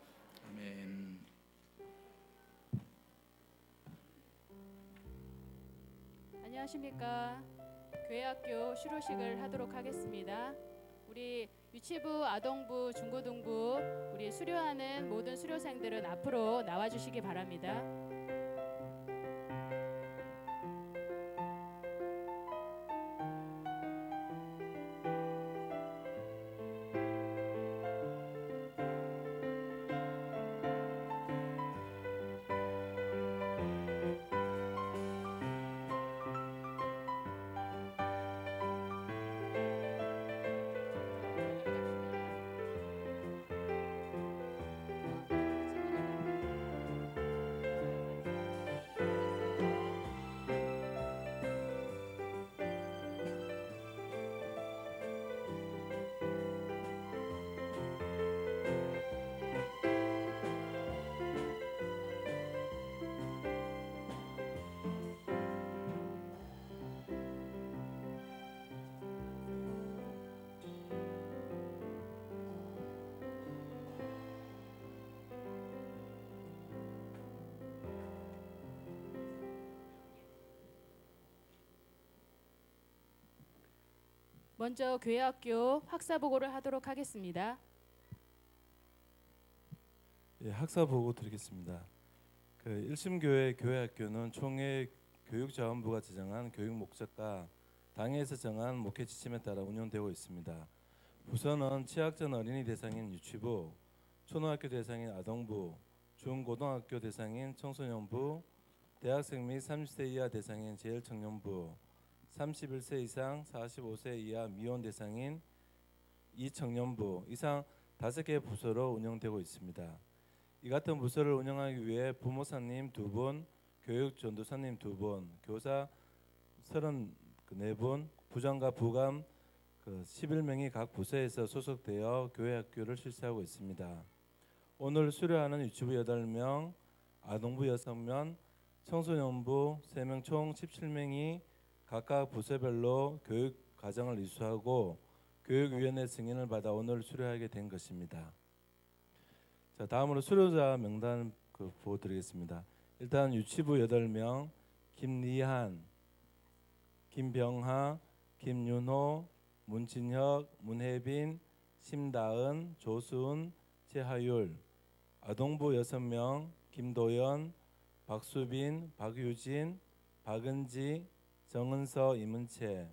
아멘. 안녕하십니까. 교회학교 수료식을 하도록 하겠습니다. 우리 유치부, 아동부, 중고등부 우리 수료하는 모든 수료생들은 앞으로 나와주시기 바랍니다. 먼저 교회학교 학사보고를 하도록 하겠습니다. 예, 학사보고 드리겠습니다. 일심교회 교회학교는 총회 교육자원부가 지정한 교육 목적과 당회에서 정한 목회 지침에 따라 운영되고 있습니다. 부서는 취약전 어린이 대상인 유치부, 초등학교 대상인 아동부, 중고등학교 대상인 청소년부, 대학생 및 30세 이하 대상인 제일청년부, 31세 이상 45세 이하 미혼 대상인 이청년부 이상 5개 부서로 운영되고 있습니다. 이 같은 부서를 운영하기 위해 부모사님 2분, 교육전도사님 2분, 교사 34분, 부장과 부감 11명이 각 부서에서 소속되어 교회학교를 실시하고 있습니다. 오늘 수료하는 유치부 8명, 아동부 6명, 청소년부 3명 총 17명이 각각 부서별로 교육 과정을 이수하고 교육위원회 승인을 받아 오늘 수료하게 된 것입니다. 자, 다음으로 수료자 명단 보여드리겠습니다. 일단 유치부 8명, 김리한, 김병하, 김윤호, 문진혁, 문혜빈, 심다은, 조수은, 최하율. 아동부 6명, 김도연, 박수빈, 박유진, 박은지, 정은서, 이문채.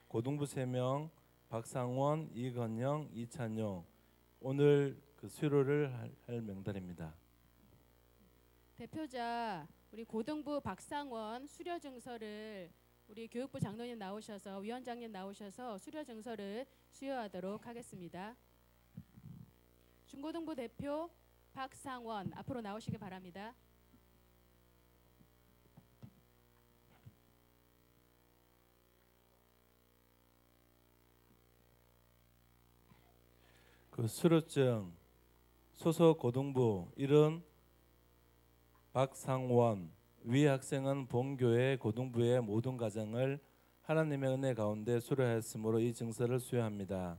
고등부 3명, 박상원, 이건영, 이찬용. 오늘 수료를 할 명단입니다. 대표자 우리 고등부 박상원 수료 증서를 우리 교육부 장로님 나오셔서 위원장님 나오셔서 수료 증서를 수여하도록 하겠습니다. 중고등부 대표 박상원 앞으로 나오시기 바랍니다. 수료증 소속 고등부 이름 박상원. 위 학생은 본교회 고등부의 모든 과정을 하나님의 은혜 가운데 수료하였으므로 이 증서를 수여합니다.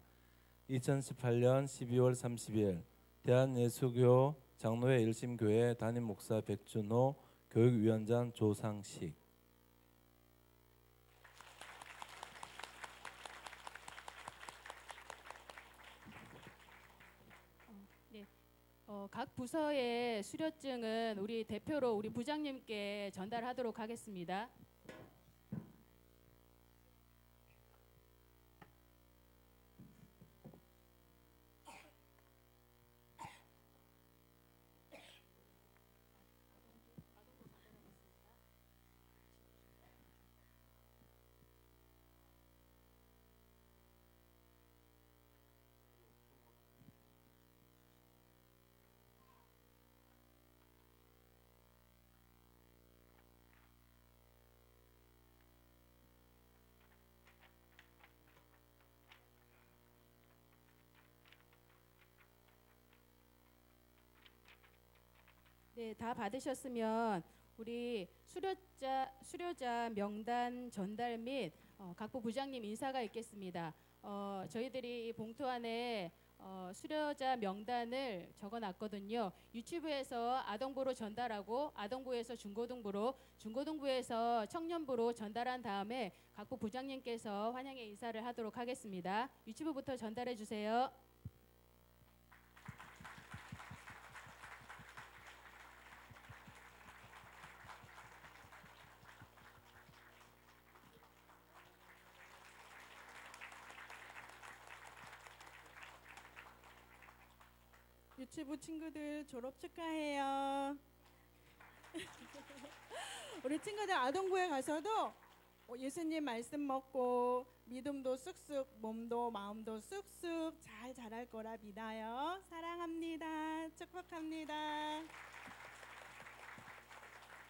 2018년 12월 30일 대한예수교 장로회 일심교회 담임 목사 백준호, 교육위원장 조상식. 각 부서의 수료증은 우리 대표로 우리 부장님께 전달하도록 하겠습니다. 네, 다 받으셨으면 우리 수료자 명단 전달 및 각부 부장님 인사가 있겠습니다. 저희들이 이 봉투 안에 수료자 명단을 적어놨거든요. 유치부에서 아동부로 전달하고 아동부에서 중고등부로, 중고등부에서 청년부로 전달한 다음에 각부 부장님께서 환영의 인사를 하도록 하겠습니다. 유치부부터 전달해 주세요. 유치부 친구들 졸업 축하해요. 우리 친구들 아동부에 가서도 예수님 말씀 먹고 믿음도 쑥쑥, 몸도 마음도 쑥쑥 잘 자랄 거라 믿어요. 사랑합니다. 축복합니다.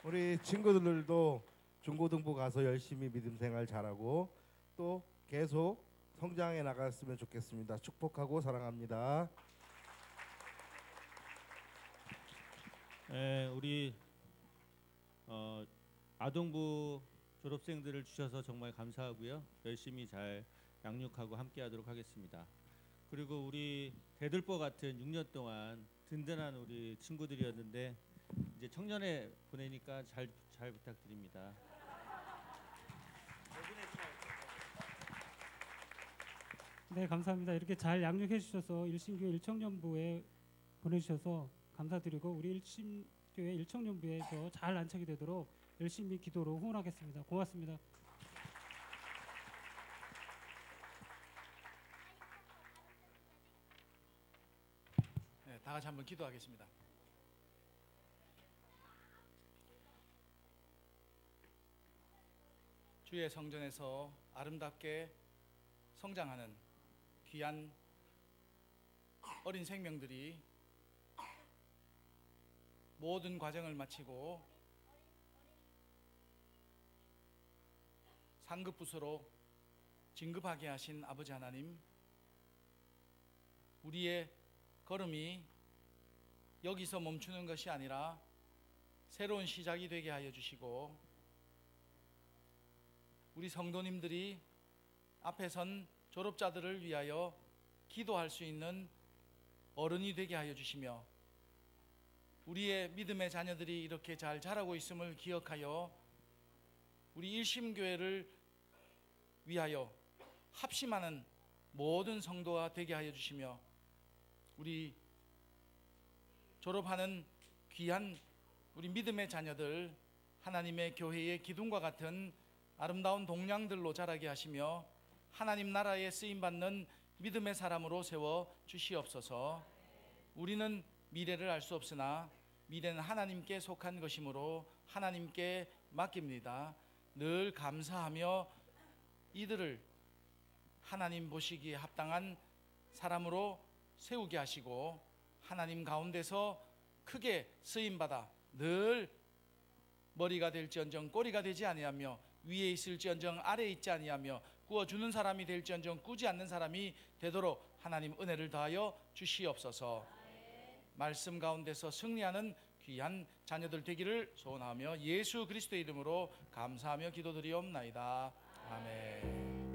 우리 친구들도 중고등부 가서 열심히 믿음 생활 잘하고 또 계속 성장해 나갔으면 좋겠습니다. 축복하고 사랑합니다. 우리 아동부 졸업생들을 주셔서 정말 감사하고요. 열심히 잘 양육하고 함께하도록 하겠습니다. 그리고 우리 대들보 같은 6년 동안 든든한 우리 친구들이었는데 이제 청년에 보내니까 잘 부탁드립니다. 네, 감사합니다. 이렇게 잘 양육해 주셔서 일신교회 일청년부에 보내주셔서 감사드리고 우리 일신교회 일청년부에서 잘 안착이 되도록 열심히 기도로 후원하겠습니다. 고맙습니다. 네, 다 같이 한번 기도하겠습니다. 주의 성전에서 아름답게 성장하는 귀한 어린 생명들이 모든 과정을 마치고 상급 부서로 진급하게 하신 아버지 하나님, 우리의 걸음이 여기서 멈추는 것이 아니라 새로운 시작이 되게 하여 주시고 우리 성도님들이 앞에 선 졸업자들을 위하여 기도할 수 있는 어른이 되게 하여 주시며 우리의 믿음의 자녀들이 이렇게 잘 자라고 있음을 기억하여 우리 일심교회를 위하여 합심하는 모든 성도가 되게 하여 주시며 우리 졸업하는 귀한 우리 믿음의 자녀들 하나님의 교회의 기둥과 같은 아름다운 동량들로 자라게 하시며 하나님 나라에 쓰임받는 믿음의 사람으로 세워 주시옵소서. 우리는 미래를 알 수 없으나 미래는 하나님께 속한 것이므로 하나님께 맡깁니다. 늘 감사하며 이들을 하나님 보시기에 합당한 사람으로 세우게 하시고 하나님 가운데서 크게 쓰임받아 늘 머리가 될지언정 꼬리가 되지 아니하며 위에 있을지언정 아래에 있지 아니하며 구워주는 사람이 될지언정 꾸지 않는 사람이 되도록 하나님 은혜를 더하여 주시옵소서. 말씀 가운데서 승리하는 귀한 자녀들 되기를 소원하며 예수 그리스도의 이름으로 감사하며 기도드리옵나이다. 아멘.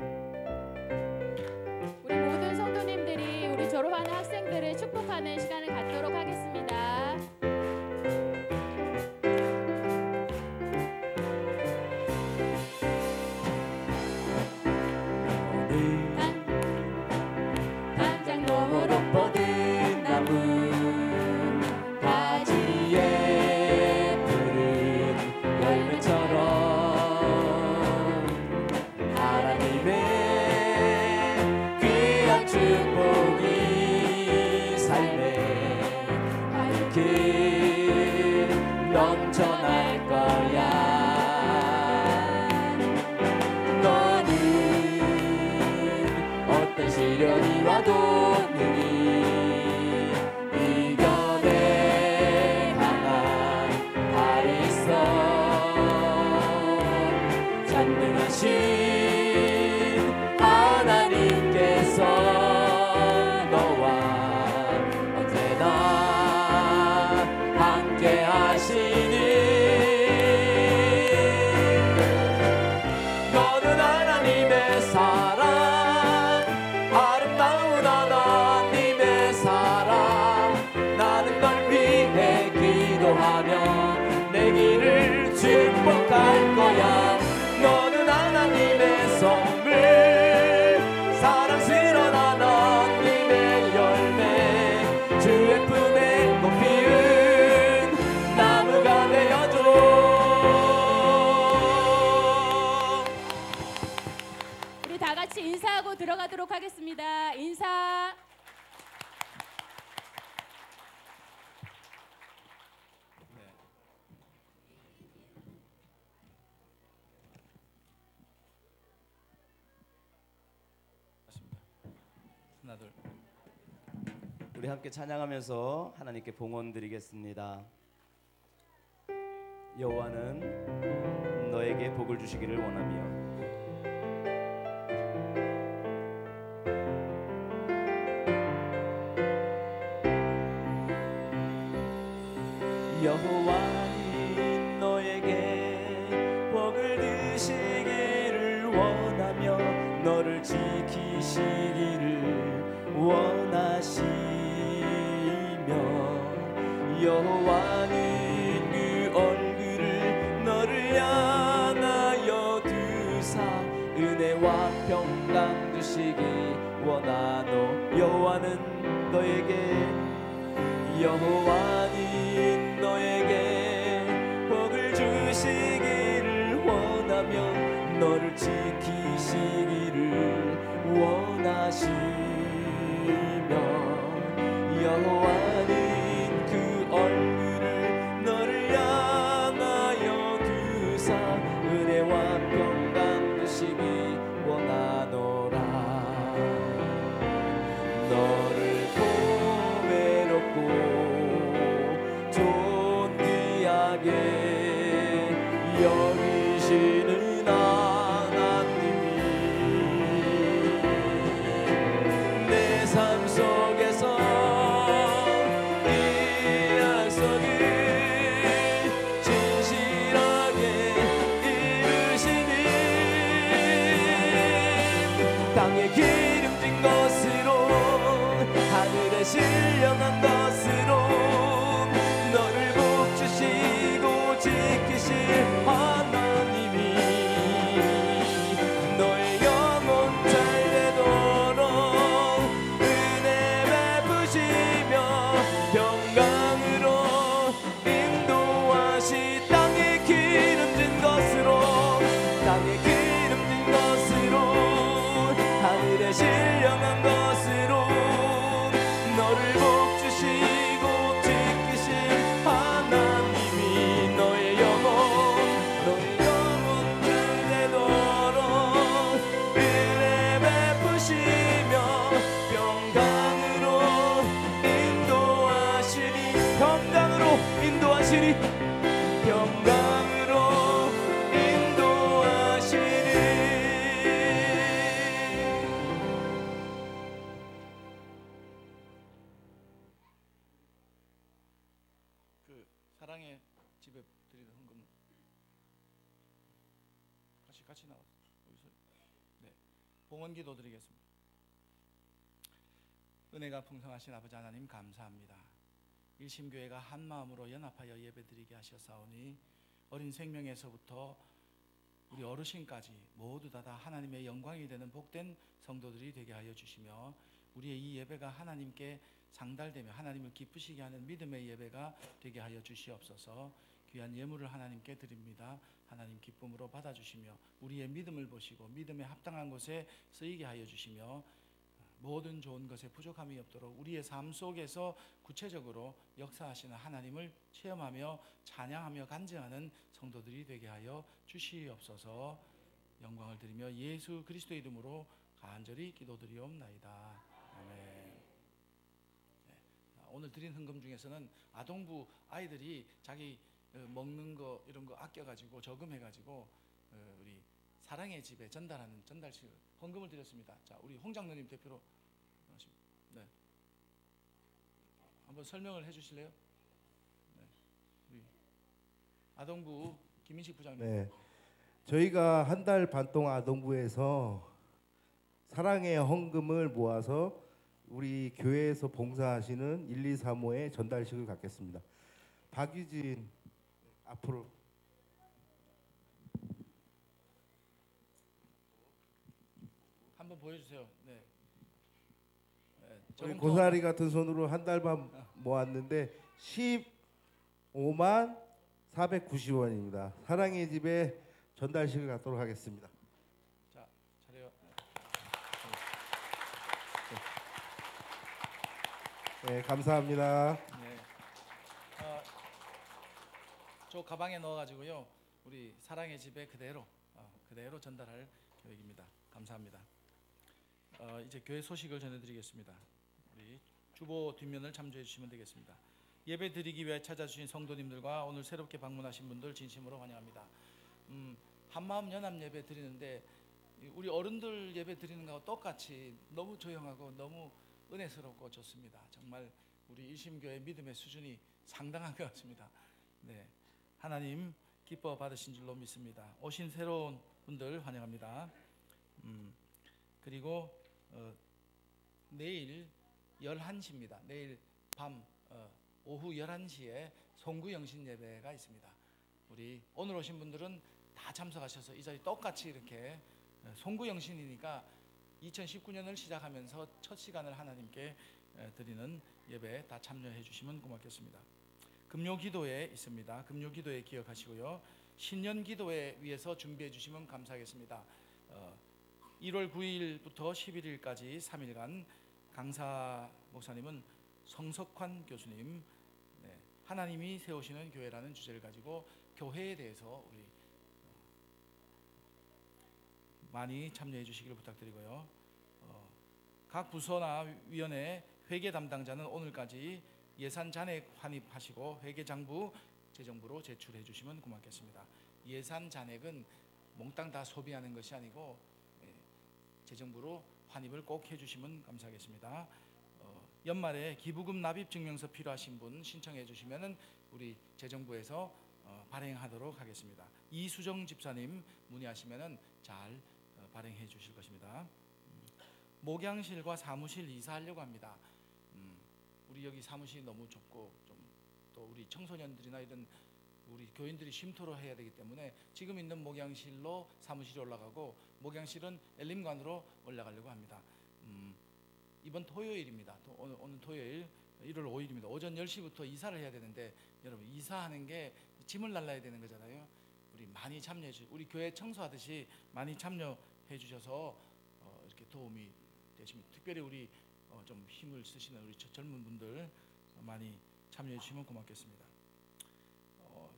우리 모든 성도님들이 우리 졸업하는 학생들을 축복하는 시간을 갖도록 하겠습니다. 단장 너머로 뻗은 나무 하시니 너는 하나님의 사랑 아름다운 하나님의 사랑 나는 널 위해 기도하며 내 길을 축복할 거야 너는 하나님의 선물 사랑스러운 하나님의 열매 주의 품에 꽃 피운 나무가 되어줘 우리 다 같이 인사하고 들어가도록 하겠습니다. 인사. 하나 둘. 우리 함께 찬양하면서 하나님께 봉헌 드리겠습니다. 여호와는 너에게 복을 주시기를 원하며 여호와는 너에게 복을 드시기를 원하며 너를 지키시기를 원하시며 여호와는 그 얼굴을 너를 향하여 두사 은혜와 평강 주시기 원하노 여호와는 너에게 여호와는 너에게 복을 주시기를 원하며 너를 지키시기를 원하시며 여호와는 그 얼굴을 너를 향하여 두사 은혜와 평강 주시기 원하노라 너를 보배롭고 존귀하게 여기시는 하나님이 내 삶 속에서 이 약속을 진실하게 이루시니 땅에 기름진 것으로 하늘에 신령한 것으로 너를 복주시고 지키실 하나님이 너의 영혼 잘되도록 은혜 베푸시며 평강으로 인도하시 땅에 기름진 것으로 하늘에 신령한 것으로 너를 복주시고 지키신 하나님이 너의 영혼 잘되도록 은혜 베푸시며 평강으로 인도하시니 평강으로 인도하시니 사랑의 집에 드리는 헌금 같이 나와서 여기서 네 봉헌기도 드리겠습니다. 은혜가 풍성하신 아버지 하나님 감사합니다. 일심교회가 한 마음으로 연합하여 예배드리게 하셨사오니 어린 생명에서부터 우리 어르신까지 모두 다 하나님의 영광이 되는 복된 성도들이 되게 하여 주시며 우리의 이 예배가 하나님께 상달되며 하나님을 기쁘시게 하는 믿음의 예배가 되게 하여 주시옵소서. 귀한 예물을 하나님께 드립니다. 하나님 기쁨으로 받아주시며 우리의 믿음을 보시고 믿음에 합당한 곳에 쓰이게 하여 주시며 모든 좋은 것에 부족함이 없도록 우리의 삶 속에서 구체적으로 역사하시는 하나님을 체험하며 찬양하며 간증하는 성도들이 되게 하여 주시옵소서. 영광을 드리며 예수 그리스도의 이름으로 간절히 기도드리옵나이다. 아멘. 오늘 드린 헌금 중에서는 아동부 아이들이 자기 먹는 거 이런 거 아껴가지고 저금해가지고 우리 사랑의 집에 전달하는 전달식 헌금을 드렸습니다. 자, 우리 홍 장로님 대표로 네. 한번 설명을 해주실래요? 네. 우리 아동부 김인식 부장님. 네, 저희가 한 달 반 동안 아동부에서 사랑의 헌금을 모아서 우리 교회에서 봉사하시는 1, 2, 3호의 전달식을 갖겠습니다. 박유진 앞으로. 한번 보여주세요. 네. 우리 고사리 같은 손으로 한 달 반 모았는데 15만 490원입니다. 사랑의 집에 전달식을 갖도록 하겠습니다. 자, 잘해요. 네, 감사합니다. 네. 저 가방에 넣어가지고요. 우리 사랑의 집에 그대로 전달할 계획입니다. 감사합니다. 이제 교회 소식을 전해드리겠습니다. 우리 주보 뒷면을 참조해 주시면 되겠습니다. 예배 드리기 위해 찾아주신 성도님들과 오늘 새롭게 방문하신 분들 진심으로 환영합니다. 한마음 연합 예배 드리는데 우리 어른들 예배 드리는 거하고 똑같이 너무 조용하고 너무 은혜스럽고 좋습니다. 정말 우리 일심교회 믿음의 수준이 상당한 것 같습니다. 네, 하나님 기뻐 받으신 줄로 믿습니다. 오신 새로운 분들 환영합니다. 그리고 내일 11시입니다. 내일 밤 오후 11시에 송구영신 예배가 있습니다. 우리 오늘 오신 분들은 다 참석하셔서 이 자리 똑같이 이렇게 송구영신이니까 2019년을 시작하면서 첫 시간을 하나님께 드리는 예배에 다 참여해 주시면 고맙겠습니다. 금요기도회 있습니다. 금요기도회 기억하시고요. 신년기도회 위해서 준비해 주시면 감사하겠습니다. 1월 9일부터 11일까지 3일간 강사 목사님은 성석환 교수님, 네, 하나님이 세우시는 교회라는 주제를 가지고 교회에 대해서 우리 많이 참여해 주시기를 부탁드리고요. 각 부서나 위원회 회계 담당자는 오늘까지 예산 잔액 환입하시고 회계장부 재정부로 제출해 주시면 고맙겠습니다. 예산 잔액은 몽땅 다 소비하는 것이 아니고 재정부로 환입을 꼭 해주시면 감사하겠습니다. 연말에 기부금 납입 증명서 필요하신 분 신청해 주시면은 우리 재정부에서 발행하도록 하겠습니다. 이수정 집사님 문의하시면은 잘 발행해 주실 것입니다. 목양실과 사무실 이사하려고 합니다. 우리 여기 사무실이 너무 좁고 좀 또 우리 청소년들이나 이런 우리 교인들이 쉼터로 해야 되기 때문에 지금 있는 목양실로 사무실이 올라가고 목양실은 엘림관으로 올라가려고 합니다. 이번 토요일입니다. 오늘 토요일 1월 5일입니다. 오전 10시부터 이사를 해야 되는데 여러분 이사하는 게 짐을 날라야 되는 거잖아요. 우리 많이 참여해 주시고 우리 교회 청소하듯이 많이 참여해 주셔서 이렇게 도움이 되시면 특별히 우리 좀 힘을 쓰시는 우리 젊은 분들 많이 참여해 주시면 고맙겠습니다.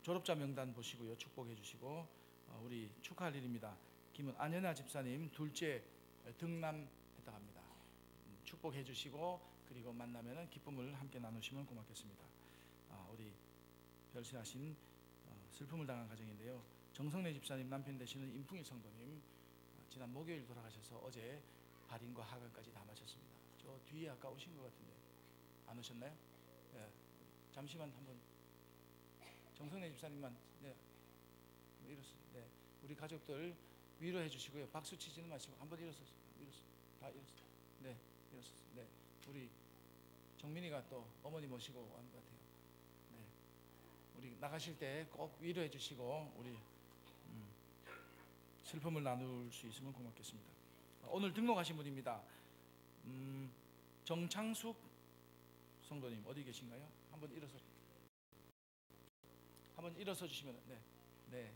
졸업자 명단 보시고요. 축복해 주시고 우리 축하할 일입니다. 안연아 집사님 둘째 등남했다 합니다. 축복해 주시고 그리고 만나면은 기쁨을 함께 나누시면 고맙겠습니다. 우리 별세하신 슬픔을 당한 가정인데요. 정성래 집사님 남편 되시는 임풍일 성도님 지난 목요일 돌아가셔서 어제 발인과 하관까지 다 마쳤습니다. 저 뒤에 아까 오신 것 같은데 안 오셨나요? 네. 잠시만 한번 정성래 집사님만 네, 우리 가족들 위로해 주시고요. 박수 치지는 마시고 한번 일어서서 다 일어서. 네, 일어서서. 네, 우리 정민이가 또 어머니 모시고 온 것 같아요. 네, 우리 나가실 때 꼭 위로해 주시고 우리 슬픔을 나눌 수 있으면 고맙겠습니다. 오늘 등록하신 분입니다. 정창숙 성도님 어디 계신가요? 한번 일어서 주시면 네.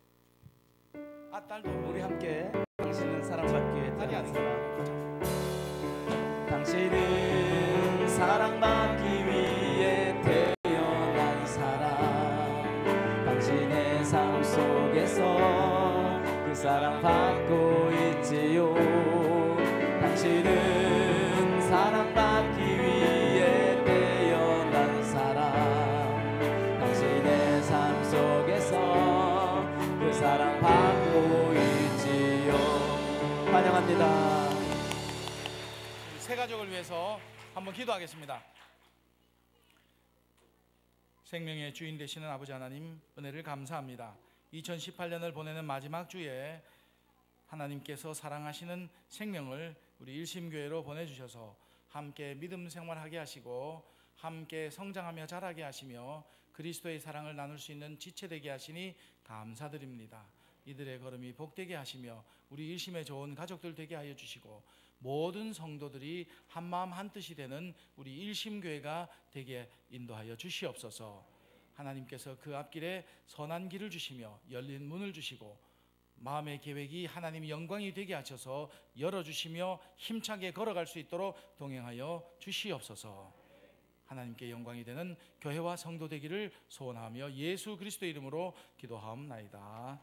딸도 우리 함께 당신은 사랑받기 위해 태어난 사람. 당신은 사랑받기 위해 태어난 사람. 당신의 삶 속에서 그 사랑 받고 있지요. 당신은 사랑받기 위해 태어난 사람. 당신의 삶 속에서 그 사랑 받고 있지요. 환영합니다. 새 가족을 위해서 한번 기도하겠습니다. 생명의 주인 되시는 아버지 하나님, 은혜를 감사합니다. 2018년을 보내는 마지막 주에 하나님께서 사랑하시는 생명을 우리 일심교회로 보내주셔서 함께 믿음 생활하게 하시고 함께 성장하며 자라게 하시며 그리스도의 사랑을 나눌 수 있는 지체되게 하시니 감사드립니다. 이들의 걸음이 복되게 하시며 우리 일심의 좋은 가족들 되게 하여 주시고 모든 성도들이 한마음 한뜻이 되는 우리 일심교회가 되게 인도하여 주시옵소서. 하나님께서 그 앞길에 선한 길을 주시며 열린 문을 주시고 마음의 계획이 하나님의 영광이 되게 하셔서 열어주시며 힘차게 걸어갈 수 있도록 동행하여 주시옵소서. 하나님께 영광이 되는 교회와 성도 되기를 소원하며 예수 그리스도의 이름으로 기도하옵나이다.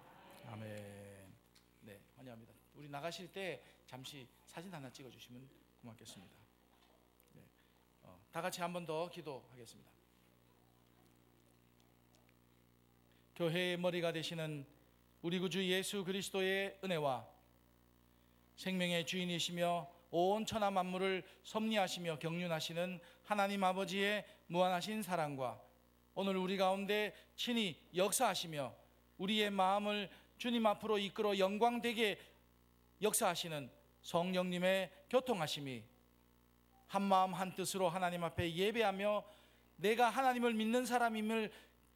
아멘. 네, 환영합니다. 우리 나가실 때 잠시 사진 하나 찍어주시면 고맙겠습니다. 네, 다 같이 한 번 더 기도하겠습니다. 교회의 머리가 되시는 우리 구주 예수 그리스도의 은혜와 생명의 주인이시며 온 천하 만물을 섭리하시며 경륜하시는 하나님 아버지의 무한하신 사랑과 오늘 우리 가운데 친히 역사하시며 우리의 마음을 주님 앞으로 이끌어 영광되게 역사하시는 성령님의 교통하심이 한마음 한뜻으로 하나님 앞에 예배하며 내가 하나님을 믿는 사람임을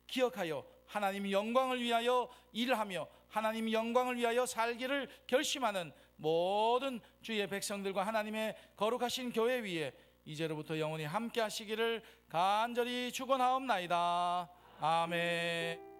기억하여 하나님 영광을 위하여 일하며 하나님 영광을 위하여 살기를 결심하는 모든 주의 백성들과 하나님의 거룩하신 교회 위에 이제로부터 영원히 함께 하시기를 간절히 축원하옵나이다. 아멘.